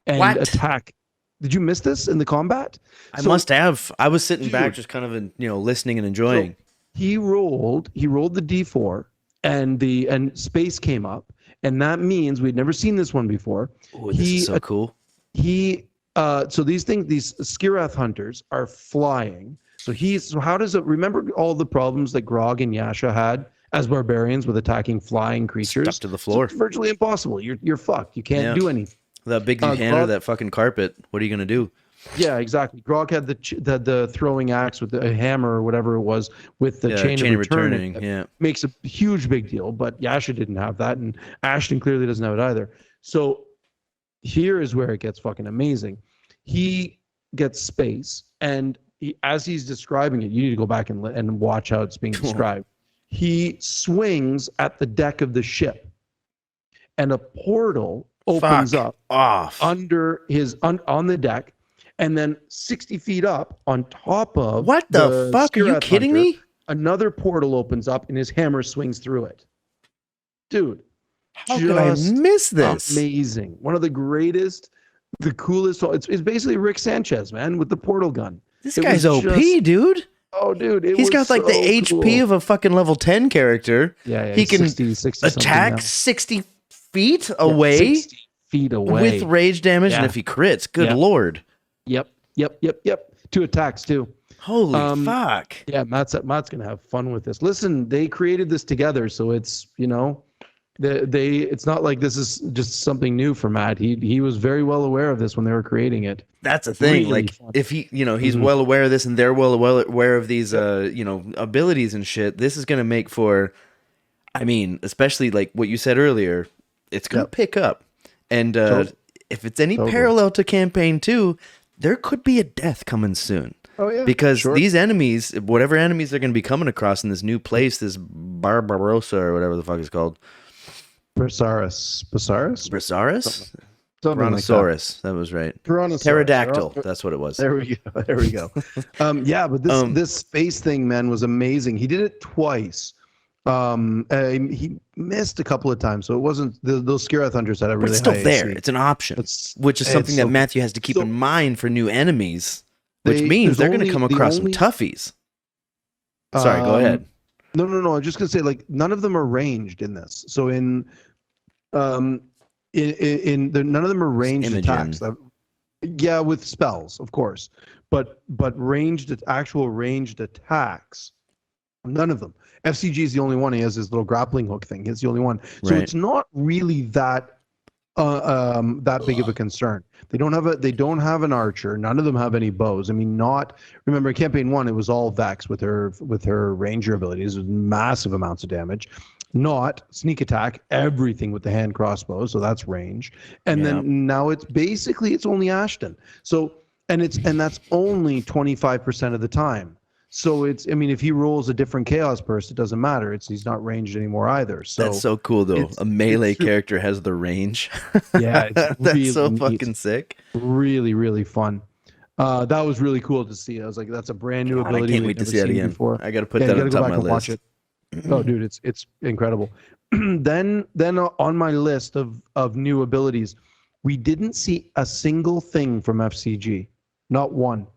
and attack. Did you miss this in the combat? I must have. I was sitting back just kind of listening and enjoying. So he rolled the D4 and space came up, and that means we'd never seen this one before. Oh, this is so cool. So these Skirath hunters are flying. So how does it remember all the problems that Grog and Yasha had as barbarians with attacking flying creatures? Stuck to the floor. So it's virtually impossible. You're fucked. You can't do anything. That big dude handed that fucking carpet. What are you gonna do? Yeah, exactly. Grog had the throwing axe with the hammer or whatever it was with the chain of returning. Yeah, makes a huge big deal. But Yasha didn't have that, and Ashton clearly doesn't have it either. So here is where it gets fucking amazing. He gets space, and as he's describing it, you need to go back and watch how it's being described. He swings at the deck of the ship, and a portal opens up under on the deck, and then 60 feet up on top of what the fuck? Are you kidding me? Another portal opens up, and his hammer swings through it. Dude, how could I miss this? Amazing. One of the greatest, the coolest. It's basically Rick Sanchez, man, with the portal gun. This guy's OP, dude. Oh, dude. He's got like the HP of a fucking level 10 character. Yeah. He can 60 attack 60 feet away. 60 feet away. With rage damage, and if he crits, good lord. Yep. 2 attacks, too. Holy fuck. Yeah, Matt's going to have fun with this. Listen, they created this together, so it's, it's not like this is just something new for Matt. He was very well aware of this when they were creating it. That's a thing. Really like fun. If he's well aware of this, and they're well aware of these abilities and shit, this is gonna make for, I mean, especially like what you said earlier, it's gonna pick up. And if it's any parallel to campaign 2, there could be a death coming soon. Oh yeah. Because these enemies, whatever enemies they're gonna be coming across in this new place, this Barbarossa or whatever the fuck it's called. Brissaris? Brontosaurus. That was right. Pterodactyl. That's what it was. There we go. Yeah, but this space thing, man, was amazing. He did it twice. He missed a couple of times, so it wasn't those Skirath hunters that I really. But it's still there. It's an option, which is something that Matthew has to keep in mind for new enemies, which means they're going to come across some toughies. Sorry, go ahead. No. I'm just gonna say, like, none of them are ranged in this. So none of them are ranged attacks. Yeah, with spells, of course, but actual ranged attacks, none of them. FCG is the only one. He has his little grappling hook thing. It's the only one. So it's not really that that big of a concern. They don't have an archer. None of them have any bows. I mean, remember campaign 1, it was all Vex with her ranger abilities, massive amounts of damage. Not sneak attack, everything with the hand crossbow, so that's range. And then now it's only Ashton. So and that's only 25% of the time. So if he rolls a different chaos burst, it doesn't matter. He's not ranged anymore either. So that's so cool though. A melee character has the range. Yeah, it's that's really so neat. fucking sick. Really, really fun. That was really cool to see. I was like, that's a brand new ability. I can't wait to see that again. Before. I got to put that on top of my list. Watch it. Oh, dude, it's incredible. then on my list of new abilities, we didn't see a single thing from FCG. Not one.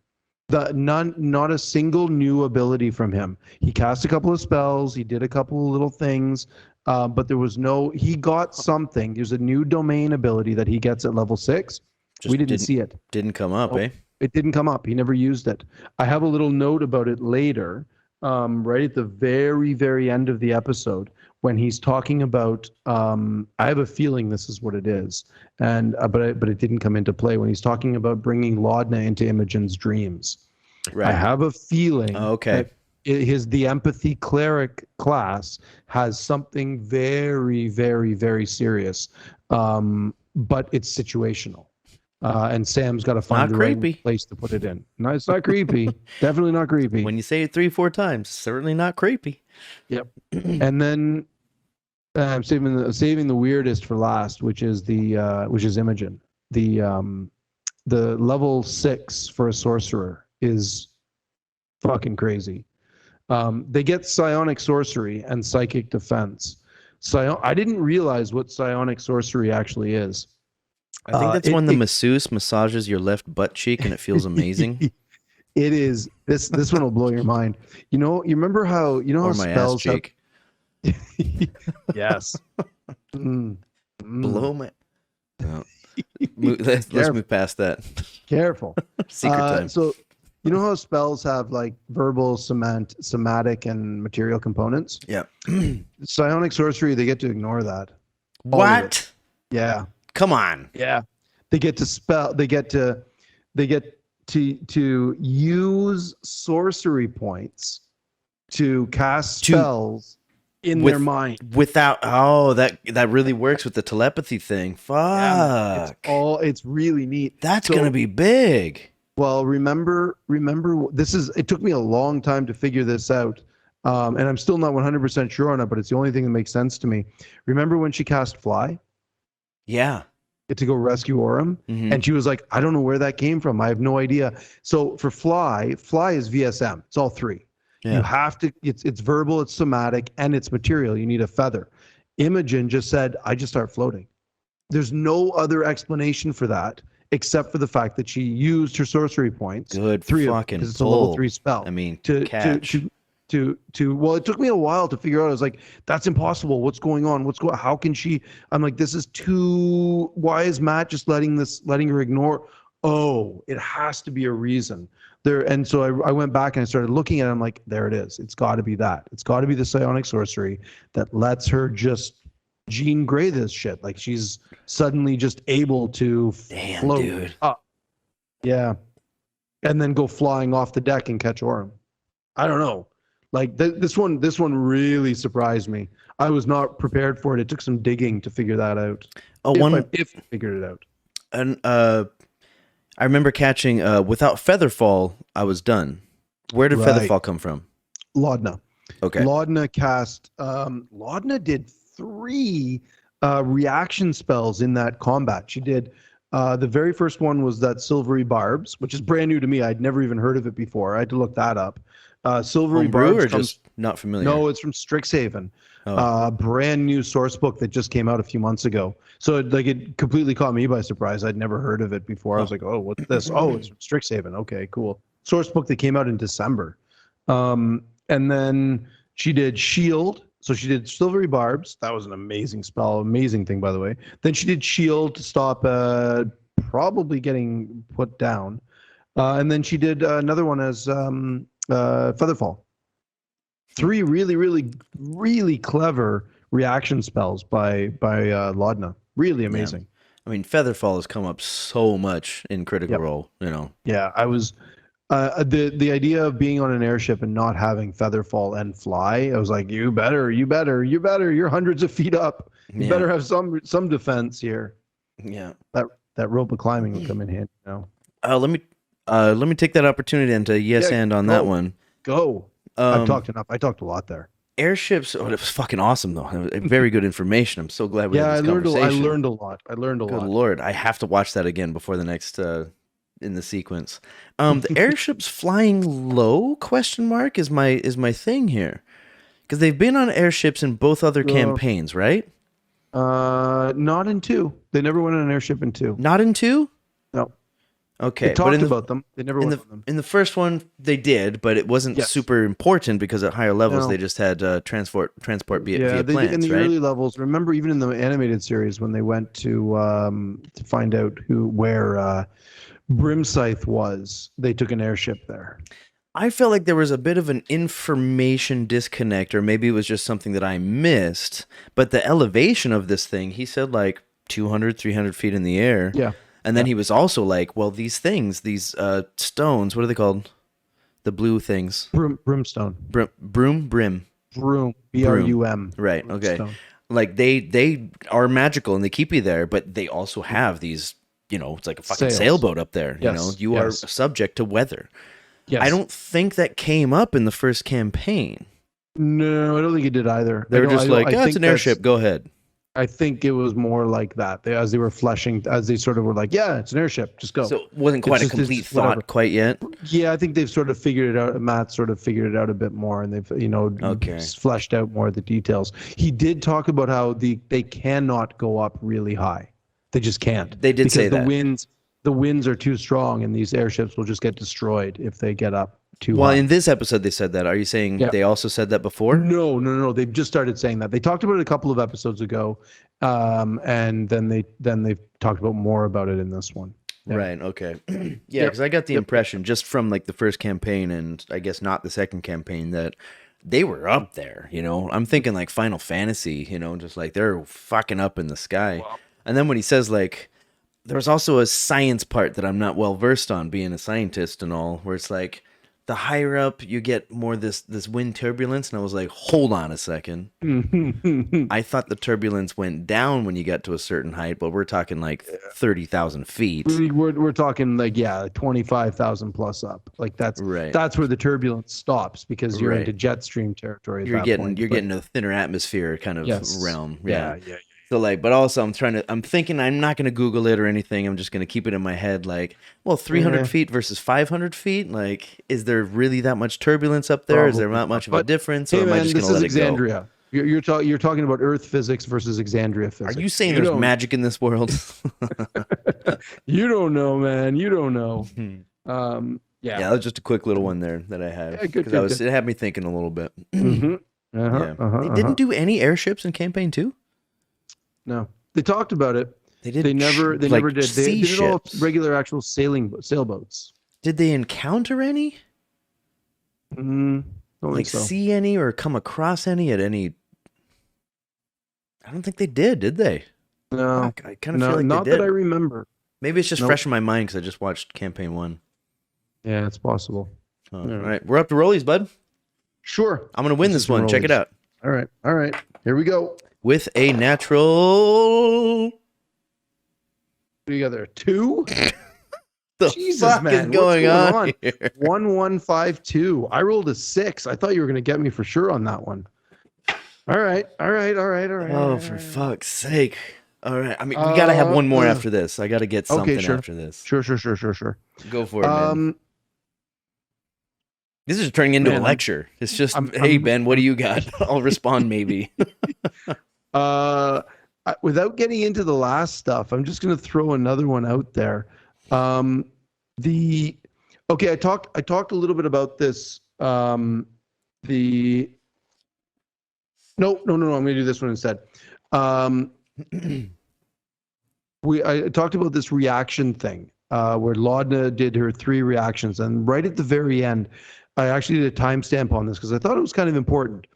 Not a single new ability from him. He cast a couple of spells. He did a couple of little things, but there was he got something. There's a new domain ability that he gets at level 6. We didn't see it. Didn't come up, eh? It didn't come up. He never used it. I have a little note about it later, right at the very, very end of the episode, when he's talking about, I have a feeling this is what it is, and but it didn't come into play when he's talking about bringing Laudna into Imogen's dreams. Right. I have a feeling. Okay. That the empathy cleric class has something very, very, very serious, but it's situational. And Sam's got to find the right place to put it in. No, it's not creepy. Definitely not creepy. When you say it 3-4 times, certainly not creepy. Yep. And then I'm saving the weirdest for last, which is Imogen. The level 6 for a sorcerer is fucking crazy. They get psionic sorcery and psychic defense. I didn't realize what psionic sorcery actually is. I think that's when the masseuse massages your left butt cheek and it feels amazing. It is. This one will blow your mind. You remember how how my spells ass cheek. Yes. Blow my. No. Let's move past that. Careful. Secret time. So how spells have like verbal, somatic, and material components? Yeah. Psionic sorcery, they get to ignore that. What? Yeah. Come on. Yeah. They get to use sorcery points to cast spells in their mind without that really works with the telepathy thing. Fuck. Yeah, it's really neat. That's gonna be big. Well, remember it took me a long time to figure this out. And I'm still not 100% sure on it, but it's the only thing that makes sense to me. Remember when she cast Fly? Yeah. To go rescue Orem, and she was like, I don't know where that came from. I have no idea. So for Fly is VSM. It's all 3. Yeah. You have to, it's verbal, it's somatic, and it's material. You need a feather. Imogen just said, I just start floating. There's no other explanation for that except for the fact that she used her sorcery points. Good 3 fucking because it's a level 3 spell. I mean, well, it took me a while to figure out. I was like, that's impossible. What's going on? How can she? I'm like, this is too. Why is Matt just letting her ignore? Oh, it has to be a reason there. And so I went back and I started looking at it. I'm like, there it is. It's got to be that. It's got to be the psionic sorcery that lets her just Jean Grey this shit. Like she's suddenly just able to float up. Yeah. And then go flying off the deck and catch Orem. I don't know. Like this one really surprised me. I was not prepared for it. It took some digging to figure that out. If I figured it out. And I remember catching without Featherfall, I was done. Where did Featherfall come from? Laudna. Okay. Laudna cast. Laudna did 3 reaction spells in that combat. She did. The very first one was that Silvery Barbs, which is brand new to me. I'd never even heard of it before. I had to look that up. Silvery Barbs just not familiar? No, it's from Strixhaven. Brand new source book that just came out a few months ago. So it completely caught me by surprise. I'd never heard of it before. I was like, oh, what's this? Oh, it's from Strixhaven. Okay, cool. Source book that came out in December. And then she did Shield. So she did Silvery Barbs. That was an amazing spell. Amazing thing, by the way. Then she did Shield to stop probably getting put down. And then she did another one as Featherfall. 3 really, really, really clever reaction spells by Laudna. Really amazing. I mean, Featherfall has come up so much in Critical Yep. Role, you know. Yeah, I was the idea of being on an airship and not having featherfall and fly. I was like, you're hundreds of feet up. You Yeah. better have some defense here. Yeah. That rope of climbing would come in handy. Let me take that opportunity and to yes Yeah, and on that one. go. I've Um, talked enough. I talked a lot there. Airships. Oh, it was fucking awesome though. Very good information. I'm so glad we Yeah, had this I conversation. learned a lot. Good Lord, I have to watch that again before the next in the sequence. The airships flying low question mark is my thing here, because they've been on airships in both other campaigns, right? Not in 2. They never went on an airship in 2. Not in 2. No. Okay, They talked about them. They never went on them. in the first one they did, but it wasn't super important because at higher levels they just had transport via plants, in the right? early levels. Remember, even in the animated series, when they went to find out where Brimscythe was, they took an airship there. I felt like there was a bit of an information disconnect, or maybe it was just something that I missed. But the elevation of this thing, he said like 200, 300 feet in the air. Yeah. And then he was also like, well, these things, these stones, what are they called? The blue things. Brimstone. Brum? Brim. Broom. BRUM. Right. Okay. Like they are magical and they keep you there, but they also have these, it's like a fucking sailboat up there. Yes. You are subject to weather. Yes. I don't think that came up in the first campaign. No, I don't think it did either. They were just like, it's an airship. Go ahead. I think it was more like that. As they were fleshing, as they sort of were like, yeah, it's an airship. Just go. So it wasn't quite a complete thought quite yet. Yeah, I think they've sort of figured it out. Matt sort of figured it out a bit more, and they've fleshed out more of the details. He did talk about how they cannot go up really high. They just can't. They did say that the winds are too strong, and these airships will just get destroyed if they get up too high. Well, in this episode, they said that. Are you saying they also said that before? No. They've just started saying that. They talked about it a couple of episodes ago, and then they've talked about more about it in this one. Yeah. Right. Okay. Yeah, because I got the impression just from like the first campaign, and I guess not the second campaign, that they were up there. I'm thinking like Final Fantasy. Just like they're fucking up in the sky. Wow. And then when he says like, there was also a science part that I'm not well versed on, being a scientist and all, where it's like, the higher up you get, more this wind turbulence, and I was like, hold on a second. I thought the turbulence went down when you got to a certain height, but we're talking like 30,000 feet. We're talking like 25,000 plus up. Like that's where the turbulence stops, because you're into jet stream territory. You're getting a thinner atmosphere kind of realm. Yeah. So like, but also I'm thinking I'm not going to Google it or anything. I'm just going to keep it in my head. Like, well, 300 feet versus 500 feet. Like, is there really that much turbulence up there? Is there not much of a difference? Or am I just going to let it go? Exandria. You're talking about Earth physics versus Exandria physics. Are you saying there's magic in this world? You don't know, man. You don't know. Yeah, that was just a quick little one there that I had. Yeah, it had me thinking a little bit. They didn't do any airships in campaign 2? No, they talked about it. They did. They never did. They did all regular, actual sailboats. Did they encounter any? Don't think so. See any or come across any at any? I don't think they did they? No, Fuck, I kind of feel like not they did. That I remember. Maybe it's just fresh in my mind because I just watched campaign 1. Yeah, it's possible. All right, we're up to rollies, bud. Sure, I'm gonna win this one. Check it out. All right. Here we go. With a natural. What do you got there? 2? The Jesus, fuck man. is going on here? 1152. I rolled a 6. I thought you were going to get me for sure on that one. All right. Oh, for fuck's sake. All right. I mean, we got to have one more after this. I got to get something after this. Sure. Go for it, man. This is turning into a lecture. It's just, hey, Ben, what do you got? I'll respond maybe. Without getting into the last stuff, I'm just going to throw another one out there. I talked a little bit about this. No, I'm going to do this one instead. I talked about this reaction thing where Laudna did her 3 reactions, and right at the very end, I actually did a timestamp on this because I thought it was kind of important.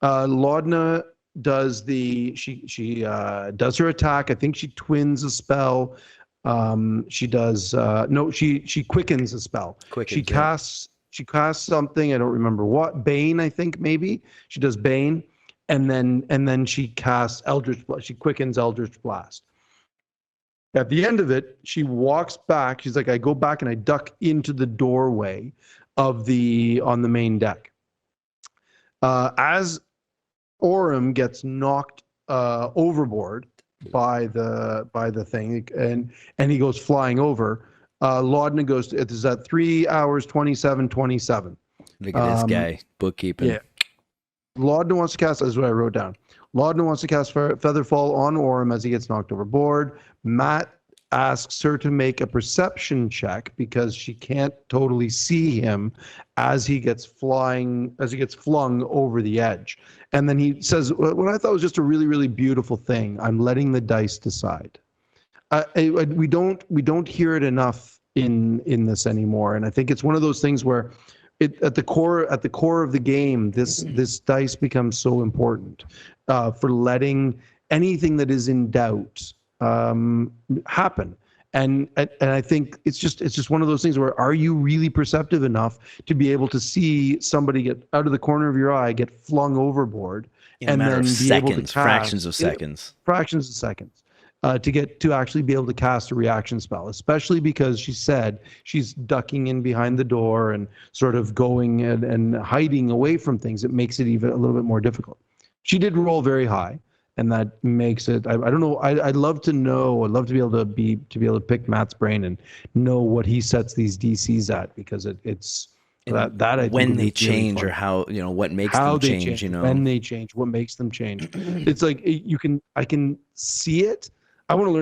Laudna does her attack. I think she twins a spell. She does no, she quickens a spell. Quickens, yeah. She casts something, I don't remember what, Bane, I think maybe. She does Bane, and then she casts Eldritch Blast. She quickens Eldritch Blast. At the end of it, she walks back. She's like, I go back and I duck into the doorway on the main deck. As Orem gets knocked overboard by the thing, and he goes flying over. Laudna goes. It is at 3 hours 27:27. Look at this guy bookkeeping. Yeah. Laudna wants to cast. That's what I wrote down. Laudna wants to cast Featherfall on Orem as he gets knocked overboard. Matt asks her to make a perception check because she can't totally see him as he gets flung over the edge. And then he says, what I thought was just a really, really beautiful thing. I'm letting the dice decide. We don't hear it enough in this anymore. And I think it's one of those things where at the core of the game, this dice becomes so important for letting anything that is in doubt happen. And I think it's just one of those things where, are you really perceptive enough to be able to see somebody get out of the corner of your eye, get flung overboard, in a matter of seconds, fractions of seconds, to actually be able to cast a reaction spell, especially because she said she's ducking in behind the door and sort of going and hiding away from things. It makes it even a little bit more difficult. She did roll very high, and that makes it. I don't know. I'd love to know. I'd love to be able to pick Matt's brain and know what he sets these DCs at, because it's that I think when they change, really, or how, what makes them change. When they change, what makes them change. It's like I can see it. I want to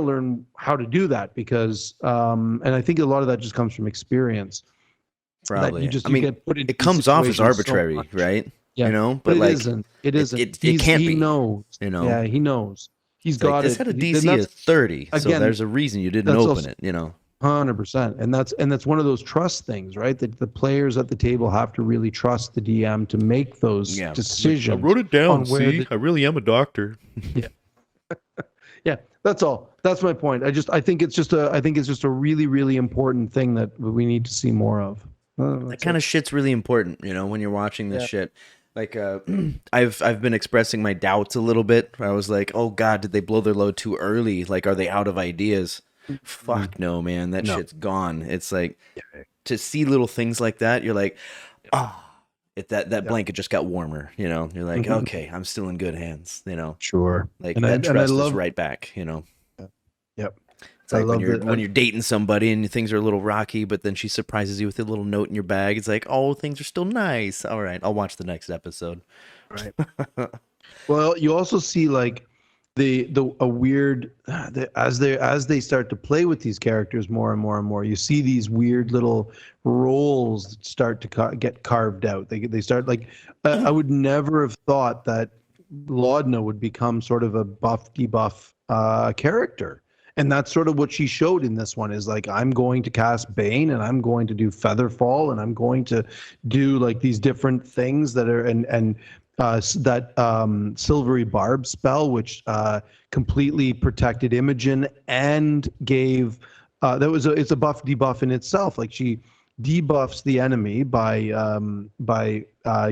learn how to do that, because and I think a lot of that just comes from experience. Probably. It comes off as arbitrary, so right? Yeah. But it isn't. It isn't. It can't be. He knows. Yeah, he knows. He's got it. This had a DC of 30, so there's a reason you didn't open it. 100%, and that's one of those trust things, right? That the players at the table have to really trust the DM to make those decisions. I wrote it down. I really am a doctor. Yeah. Yeah, that's all. That's my point. I think it's just a really, really important thing that we need to see more of. That kind of shit's really important, when you're watching this shit. Like, I've been expressing my doubts a little bit. I was like, oh God, did they blow their load too early? Like, are they out of ideas? Fuck no, man. That shit's gone. It's like, to see little things like that, you're like, that blanket just got warmer, You're like, okay, I'm still in good hands, Sure. Like, and that trust is right back, Yep. It's like when you're dating somebody and things are a little rocky, but then she surprises you with a little note in your bag. It's like, oh, things are still nice. All right, I'll watch the next episode. Right. Well, you also see like as they start to play with these characters more and more and more, you see these weird little roles that start to get carved out. They start like I would never have thought that Laudna would become sort of a buff debuff character. And that's sort of what she showed in this one, is like, I'm going to cast Bane, and I'm going to do Featherfall, and I'm going to do like these different things that are that Silvery Barb spell, which completely protected Imogen and gave it's a buff debuff in itself. Like, she debuffs the enemy by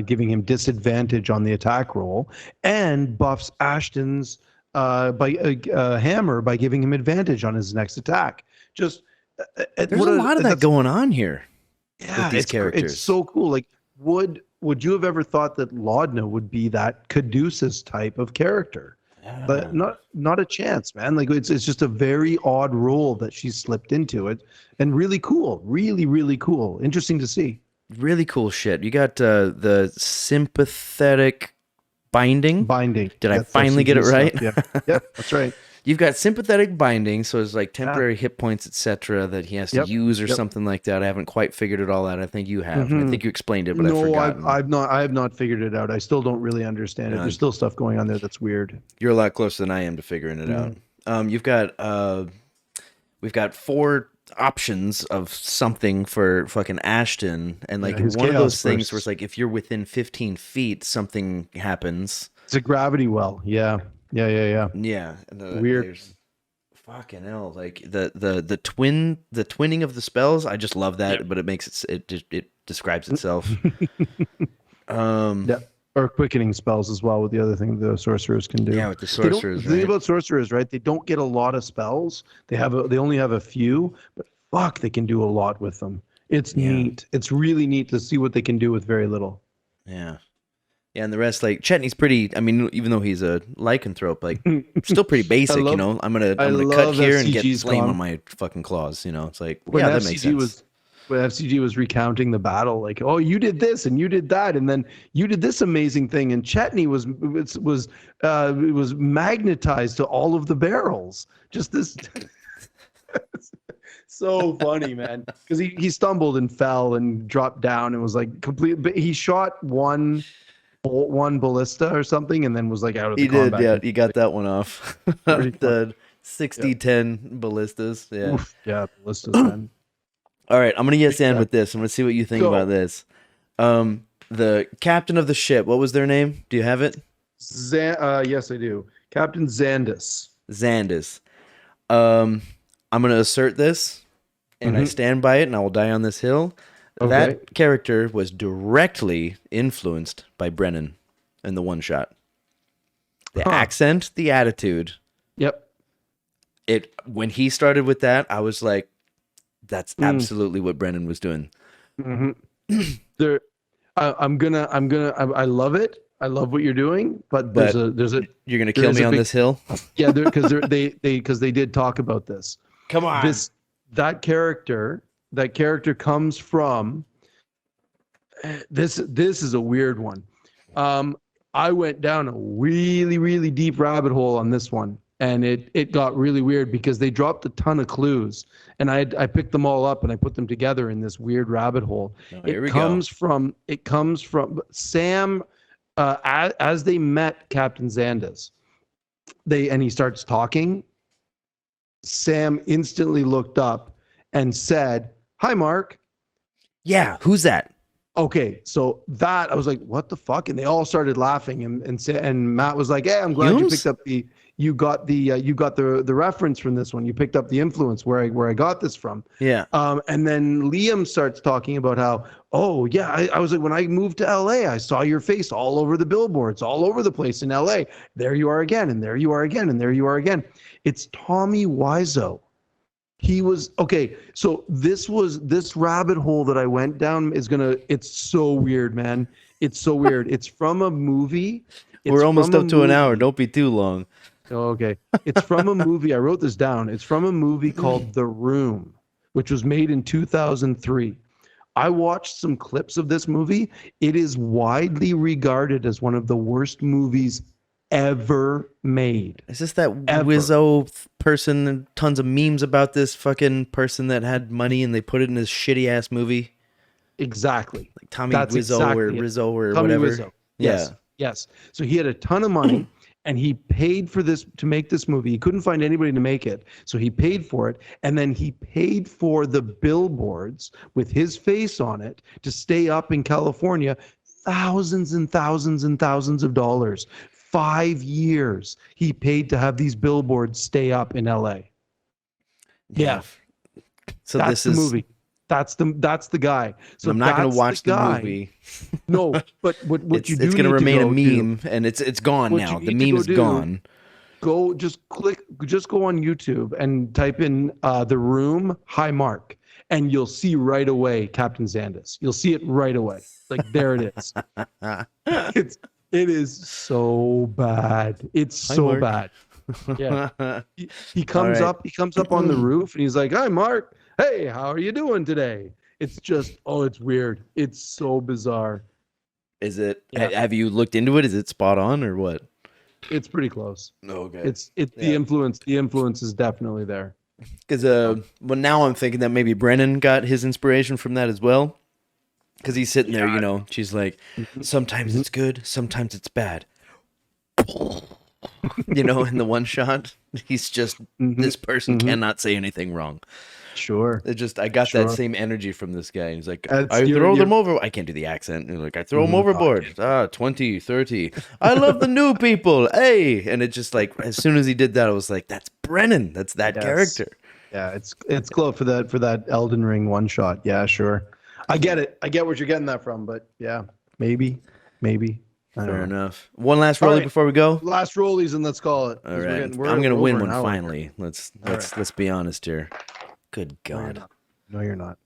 giving him disadvantage on the attack roll, and buffs Ashton's hammer by giving him advantage on his next attack. There's a lot of that going on here. Yeah, with these characters. It's so cool. Like, would you have ever thought that Laudna would be that Caduceus type of character? Yeah. But not a chance, man. Like, it's just a very odd role that she slipped into it, and really cool, really, really cool. Interesting to see. Really cool shit. You got the sympathetic binding. Did I finally get it right? Yeah, that's right. You've got sympathetic binding, so it's like temporary hit points, etc., that he has to use or something like that. I haven't quite figured it all out. I think you have. I think you explained it, but no, I've forgotten. I have not figured it out. I still don't really understand it. There's still stuff going on there that's weird. You're a lot closer than I am to figuring it out. You've got we've got 4 options of something for fucking Ashton, and like one of those things where it's like, if you're within 15 feet, something happens. It's a gravity well. Yeah. Yeah. Yeah, and Weird. there's fucking hell, like the twinning of the spells. I just love Yeah. that, but it makes it describes itself. Um, Yeah. Or quickening spells as well with the other thing the sorcerers can do. yeah, with the They don't sorcerers, the thing right? about sorcerers, right? They don't get a lot of spells. They only have a few, but fuck, they can do a lot with them. It's Yeah, neat. It's really neat to see what they can do with very little. yeah, yeah, and the rest, like Chetney's pretty. I mean, even though he's a lycanthrope, like still pretty I basic. You love know, I'm I gonna cut love here and get FCG's flame on con my fucking claws. You know, it's like when yeah, that makes FCG sense. was when FCG was recounting the battle, like, oh, you did this and you did that, and then you did this amazing thing, and Chetney was magnetized to all of the barrels. Just this, so funny, man, because he stumbled and fell and dropped down and was like complete. But he shot one ballista or something, and then was like out of the He did, combat. yeah. He got that one off. Pretty funny. The Yeah. 60-10 ballistas. Yeah. Oof, yeah, ballistas, man. All right, I'm gonna get Sand Yeah. with this. I'm gonna see what you think Go. about this. The captain of the ship. What was their name? Do you have it? Yes, I do. Captain Zandis. Xandis. I'm gonna assert this, and I stand by it, and I will die on this hill. Okay. That character was directly influenced by Brennan in the one shot. The Huh. accent, the attitude. Yep. It when he started with that, I was like, that's absolutely what Brennan was doing. There, I love it. I love what you're doing, but there's a You're gonna there kill is me a on big- this hill. yeah, because they did talk about this. Come on. That character comes from this is a weird one. I went down a really, really deep rabbit hole on this one, and it got really weird because they dropped a ton of clues, and I picked them all up and I put them together in this weird rabbit hole. Here we It comes from Sam, as they met Captain Xandis. He starts talking. Sam instantly looked up and said, "Hi, Mark." Yeah, who's that? Okay, so that I was like, "What the fuck?" And they all started laughing, and Matt was like, "Hey, I'm glad you Humes? picked up you got the reference from this one. You picked up the influence where I got this from." Yeah. And then Liam starts talking about how, oh yeah, I was like, when I moved to LA, I saw your face all over the billboards, all over the place in LA. There you are again, and there you are again, and there you are again. It's Tommy Wiseau. He was okay. So this rabbit hole that I went down it's so weird, man. It's so weird. It's from a movie. We're almost up to an hour. Don't be too long. Oh, okay. It's from a movie. I wrote this down. It's from a movie called The Room, which was made in 2003. I watched some clips of this movie. It is widely regarded as one of the worst movies ever made. Is this that Ever. Wizzo person? And tons of memes about this fucking person that had money and they put it in this shitty ass movie. Exactly. Like Tommy That's Wizzo exactly or it. Rizzo or Tommy whatever. Wiseau. Yes. Yeah. Yes. So he had a ton of money and he paid for this to make this movie. He couldn't find anybody to make it. So he paid for it. And then he paid for the billboards with his face on it to stay up in California, thousands and thousands and thousands of dollars. 5 years he paid to have these billboards stay up in LA. Yeah. So That's this the is movie. That's the guy. So I'm not going that's to watch the guy. movie. No, but what you do It's going to need remain a go do- meme, and it's gone what now. you The need to meme go is do- gone. Just go on YouTube and type in The Room, High Mark, and you'll see right away Captain Xandis. You'll see it right away. Like there it is. It is so bad. It's Hi, so Mark. bad. Yeah. He comes right. up. He comes up on the roof and he's like, "Hi, Mark. Hey, how are you doing today?" It's just, it's weird. It's so bizarre. Is it? Yeah. Have you looked into it? Is it spot on or what? It's pretty close. Okay. The influence. The influence is definitely there. Because well, now I'm thinking that maybe Brennan got his inspiration from that as well. Because he's sitting there, you know, she's like, sometimes it's good, sometimes it's bad. You know, in the one shot, he's just this person cannot say anything wrong. Sure. It just I got that Sure. same energy from this guy. He's like, That's I throw you're them over. I can't do the accent. And like, I throw them no, I overboard. can't. 20, 30. I love the new people. Hey. And it just like as soon as he did that, I was like, that's Brennan. That's that Yes. character. Yeah, it's close for that Elden Ring one shot. Yeah, sure. I get it. I get where you're getting that from, but yeah, maybe, maybe. I don't Fair know. enough. One last All rollie right, before we go. last rollies and let's call it All because right. we're I'm gonna we're over win an one hour here. finally. Let's All let's right. let's be honest here. Good No, you're God. not. No, you're not.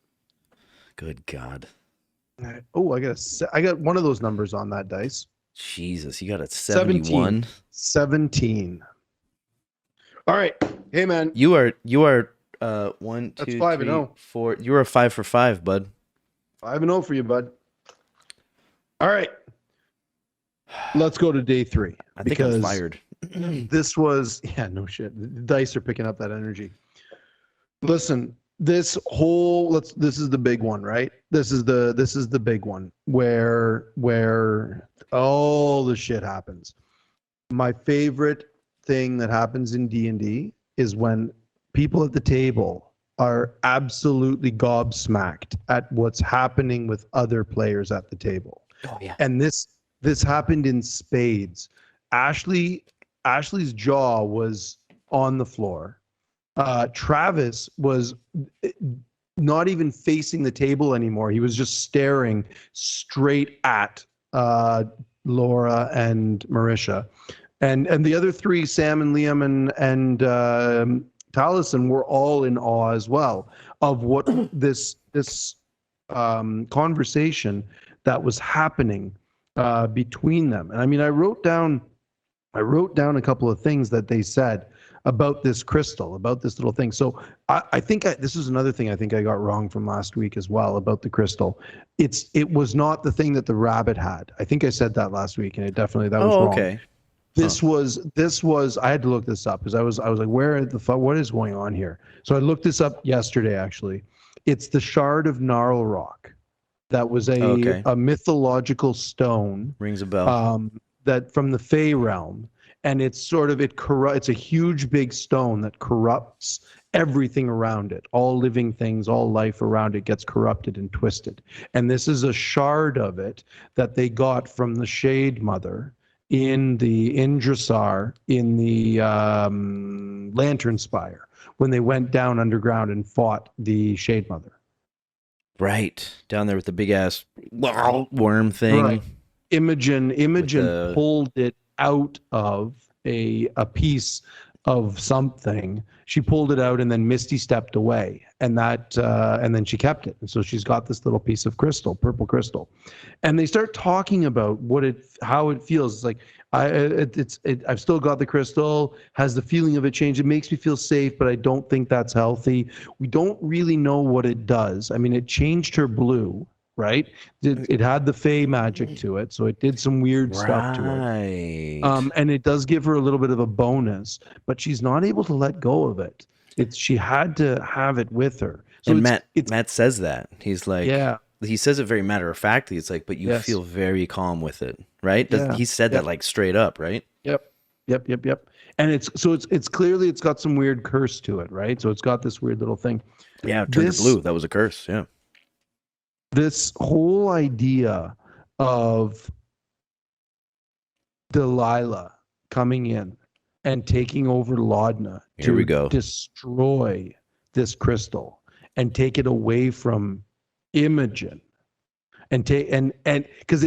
Good God. All right. Oh, I got one of those numbers on that dice. Jesus, you got a 17. 71. 17. All right. Hey man, You are one, that's two, 5 and three, 0. four. You are 5 for 5, bud. 5 and 0 for you, bud. All right. Let's go to day 3 I think I'm because fired. this was no shit. The dice are picking up that energy. Listen, this is the big one, right? This is the big one where all the shit happens. My favorite thing that happens in D&D is when people at the table are absolutely gobsmacked at what's happening with other players at the table. Oh yeah. And this happened in spades. Ashley's jaw was on the floor. Travis was not even facing the table anymore. He was just staring straight at Laura and Marisha, and the other three, Sam and Liam and Taliesin, were all in awe as well of what this conversation that was happening between them. And I mean, I wrote down a couple of things that they said about this crystal, about this little thing. So I think this is another thing I think I got wrong from last week as well about the crystal. It was not the thing that the rabbit had. I think I said that last week, and that was wrong. Okay. This was I had to look this up because I was like, where the fuck, what is going on here? So I looked this up yesterday actually. It's the shard of Gnarl Rock. That was a mythological stone. Rings a bell. That from the Fey realm, and it's a huge big stone that corrupts everything around it. All living things, all life around it gets corrupted and twisted. And this is a shard of it that they got from the Shade Mother in Dressar in the Lantern Spire when they went down underground and fought the Shade Mother. Right. Down there with the big ass worm thing. Right. Imogen pulled it out of a piece of something. She pulled it out and then Misty stepped away, and then she kept it. And so she's got this little piece of crystal, purple crystal. And they start talking about how it feels. It's like I've still got the crystal, has the feeling of it changed. It makes me feel safe, but I don't think that's healthy. We don't really know what it does. I mean, it changed her blue. Right, it had the Fey magic to it, so it did some weird stuff to it. And it does give her a little bit of a bonus, but she's not able to let go of it. She had to have it with her. So and Matt says that he's like, yeah, he says it very matter of factly. It's like, but you feel very calm with it, right? He said that like straight up, right? Yep. And it's clearly it's got some weird curse to it, right? So it's got this weird little thing. Yeah, it turned her blue. That was a curse. Yeah. This whole idea of Delilah coming in and taking over Laudna to destroy this crystal and take it away from Imogen and because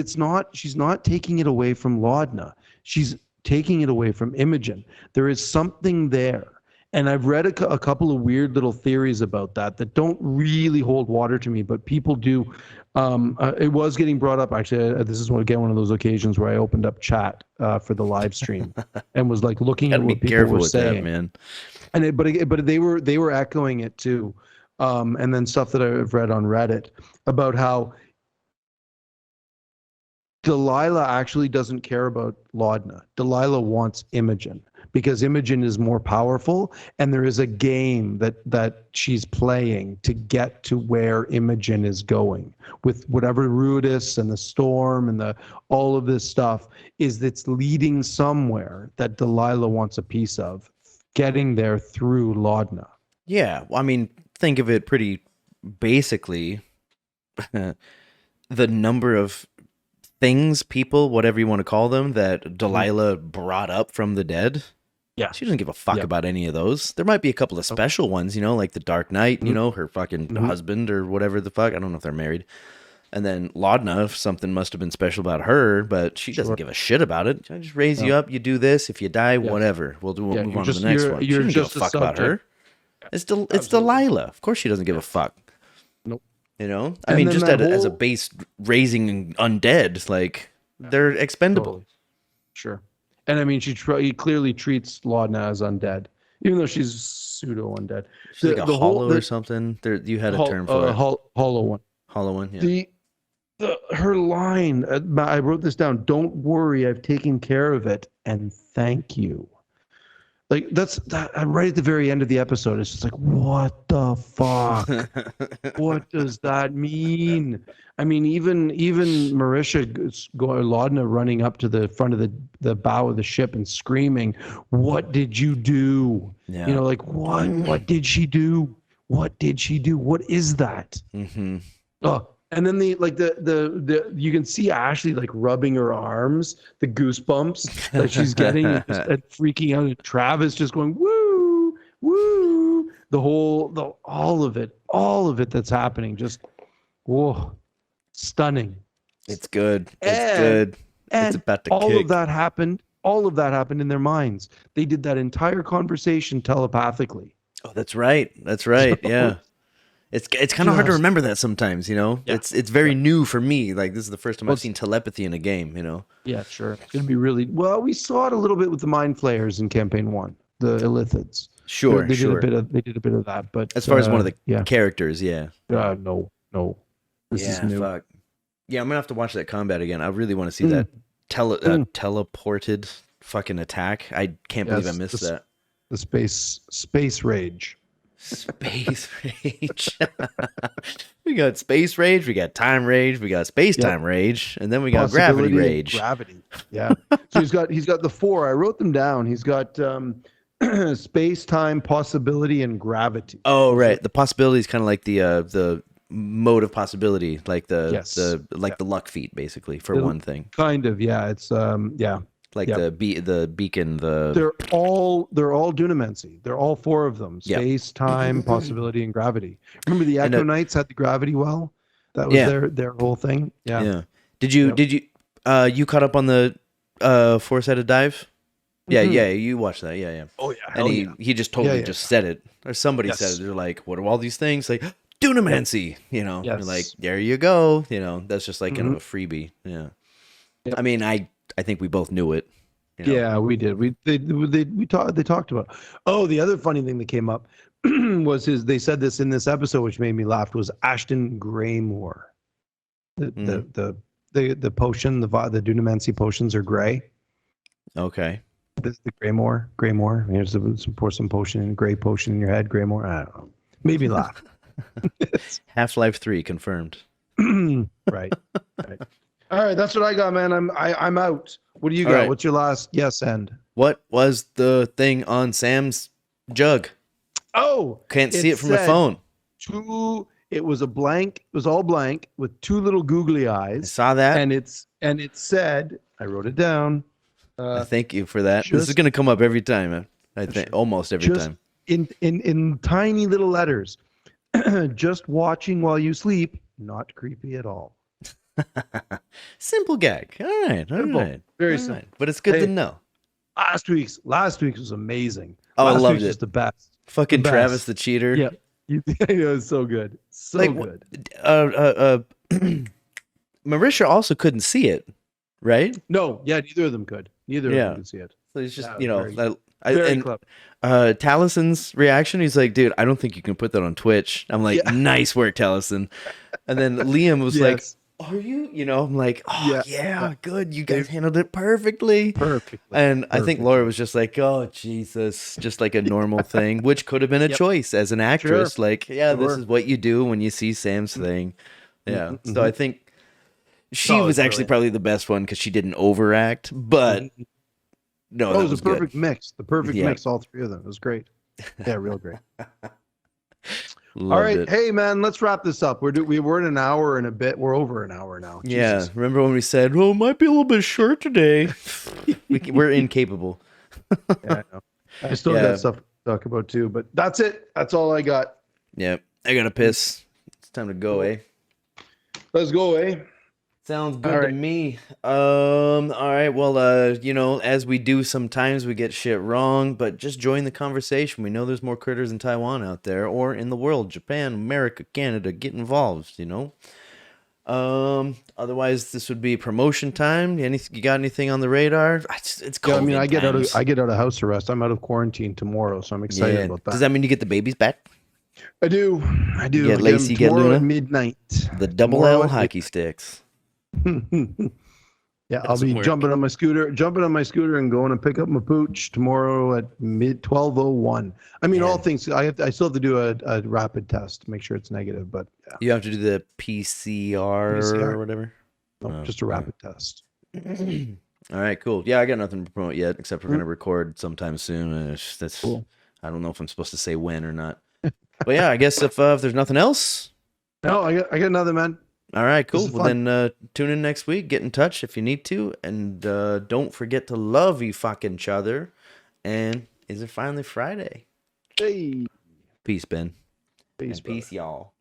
she's not taking it away from Laudna, she's taking it away from Imogen. There is something there. And I've read a couple of weird little theories about that don't really hold water to me, but people do. It was getting brought up. Actually, this is one of those occasions where I opened up chat for the live stream and was like looking at what people were saying. That, man. But they were echoing it too, and then stuff that I've read on Reddit about how Delilah actually doesn't care about Laudna. Delilah wants Imogen because Imogen is more powerful, and there is a game that she's playing to get to where Imogen is going with whatever Rudis and the storm and all of this stuff that's leading somewhere that Delilah wants a piece of, getting there through Laudna. Yeah, well, I mean, think of it pretty basically, the number of things, people, whatever you want to call them, that Delilah brought up from the dead. Yeah. She doesn't give a fuck about any of those. There might be a couple of special ones, like the Dark Knight, her fucking husband or whatever the fuck. I don't know if they're married. And then Laudna, something must have been special about her, but she doesn't give a shit about it. I just raise you up, you do this. If you die, whatever. We'll move on to the next one. She doesn't give a fuck about her. It's Delilah. Of course she doesn't give a fuck. Nope. I mean, just as a base raising undead, like, they're expendable. Totally. Sure. And I mean, he clearly treats Laudna as undead, even though she's pseudo undead. She's like a hollow or something. You had a term for it. Hollow one. Hollow one, yeah. Her line, I wrote this down. Don't worry, I've taken care of it, and thank you. Like that. Right at the very end of the episode, it's just like, what the fuck? What does that mean? I mean, even Marisha Laudna running up to the front of the bow of the ship and screaming, "What did you do?" Yeah. Like what did she do? What did she do? What is that? Mm-hmm. Oh. And then the you can see Ashley like rubbing her arms, the goosebumps that she's getting, and freaking out. And Travis just going woo, woo. All of it that's happening, just whoa, stunning. It's good. It's good. It's about to all kick. of that happened. All of that happened in their minds. They did that entire conversation telepathically. Oh, that's right. That's right. Yeah. It's kind of hard to remember that sometimes, Yeah. It's very new for me. Like, this is the first time I've seen telepathy in a game, Yeah, sure. It's going to be really... Well, we saw it a little bit with the Mind Flayers in Campaign 1, the Illithids. Sure, they did a bit of that, but... As far as one of the characters, yeah. No. This is new. Fuck. Yeah, I'm going to have to watch that combat again. I really want to see that teleported fucking attack. I can't believe I missed that. The space rage. Space rage. We got space rage, we got time rage, we got space-time rage, and then we got gravity rage. Gravity. Yeah. So he's got the 4. I wrote them down. He's got space-time, possibility, and gravity. Oh, right. The possibility is kind of like the mode of possibility, like the luck feat, basically, for one thing. Kind of, yeah. It's like the beacon. They're all Dunamancy. They're all 4 of them: space, time, possibility, and gravity. Remember the Echo Knights had the gravity well. That was their whole thing. Yeah. Yeah. Did you you caught up on the 4-sided dive? Yeah, yeah, you watched that. Yeah, yeah. Oh yeah. And he just totally just said it, or somebody said it. They're like, "What are all these things?" Like Dunamancy. You're like, there you go. That's just like kind of a freebie. Yeah. Yep. I mean, I think we both knew it. Yeah, we did. They talked about. Oh, the other funny thing that came up was they said this in this episode, which made me laugh, was Ashton Greymore. The potion, the Dunamancy potions are gray. Okay. This is the Greymore. Here's pour some potion, gray potion in your head, Greymore. I don't know. Made me laugh. Half-Life 3 confirmed. Right. All right, that's what I got, man. I'm out. What do you got? Right. What's your last yes end? What was the thing on Sam's jug? Oh, can't see it from the phone. It was a blank. It was all blank with 2 little googly eyes. I saw that, and it said. I wrote it down. Thank you for that. This is going to come up every time. I think almost every time. In tiny little letters. Just watching while you sleep. Not creepy at all. Simple gag. All right. Very simple. But it's good to know. Last week's was amazing. Oh, I loved it. Was the best. Fucking the best. Travis the cheater. Yeah. It's so good. So good. Marisha also couldn't see it, right? No. Yeah, neither of them could. Neither of them could see it. So it's just, very clever. Talison's reaction, he's like, dude, I don't think you can put that on Twitch. I'm like, nice work, Talison. And then Liam was like, are you? I'm like, oh, yeah, good. You guys handled it perfectly. And I think Laura was just like, oh, Jesus, just like a normal thing, which could have been a choice as an actress. Like, this is what you do when you see Sam's thing. Yeah. Mm-hmm. So I think she was actually probably the best one because she didn't overact, but no, it was a perfect mix. The perfect mix, all 3 of them. It was great. Yeah, real great. All Loved right. it. Hey, man, let's wrap this up. We're in an hour and a bit. We're over an hour now. Yeah. Jesus. Remember when we said, "Oh, it might be a little bit short today." We're incapable. Yeah, I know. I still Yeah. got stuff to talk about too, but that's it. That's all I got. Yeah. I gotta piss. It's time to go, eh? Let's go, eh? Sounds good All to right. me. All right. Well, as we do sometimes, we get shit wrong, but just join the conversation. We know there's more critters in Taiwan out there, or in the world, Japan, America, Canada. Get involved. Otherwise, this would be promotion time. You got anything on the radar? It's Yeah, I COVID mean, times. I get out of house arrest. I'm out of quarantine tomorrow, so I'm excited Yeah. about Does that. that mean you get the babies back? I do. I do. You get I get them Lacey, get tomorrow at Luna? midnight. The double Tomorrow L at hockey sticks. Yeah, I'll Doesn't be work. jumping on my scooter and going to pick up my pooch tomorrow at mid 12:01. I mean, all Man. things. I still have to do a rapid test to make sure it's negative, but yeah, You have to do the PCR or PCR. whatever. Nope, Oh, just a all right. rapid test. All right, cool. Yeah, I got nothing to promote yet, except we're gonna record sometime soon. And Cool. I don't know if I'm supposed to say when or not. But yeah, I guess if there's nothing else, No, I got another, man. all right, This cool. is Well, fun. then tune in next week. Get in touch if you need to, and don't forget to love you fucking each other. And is it finally Friday? Hey, Peace, Ben. peace, And peace, y'all.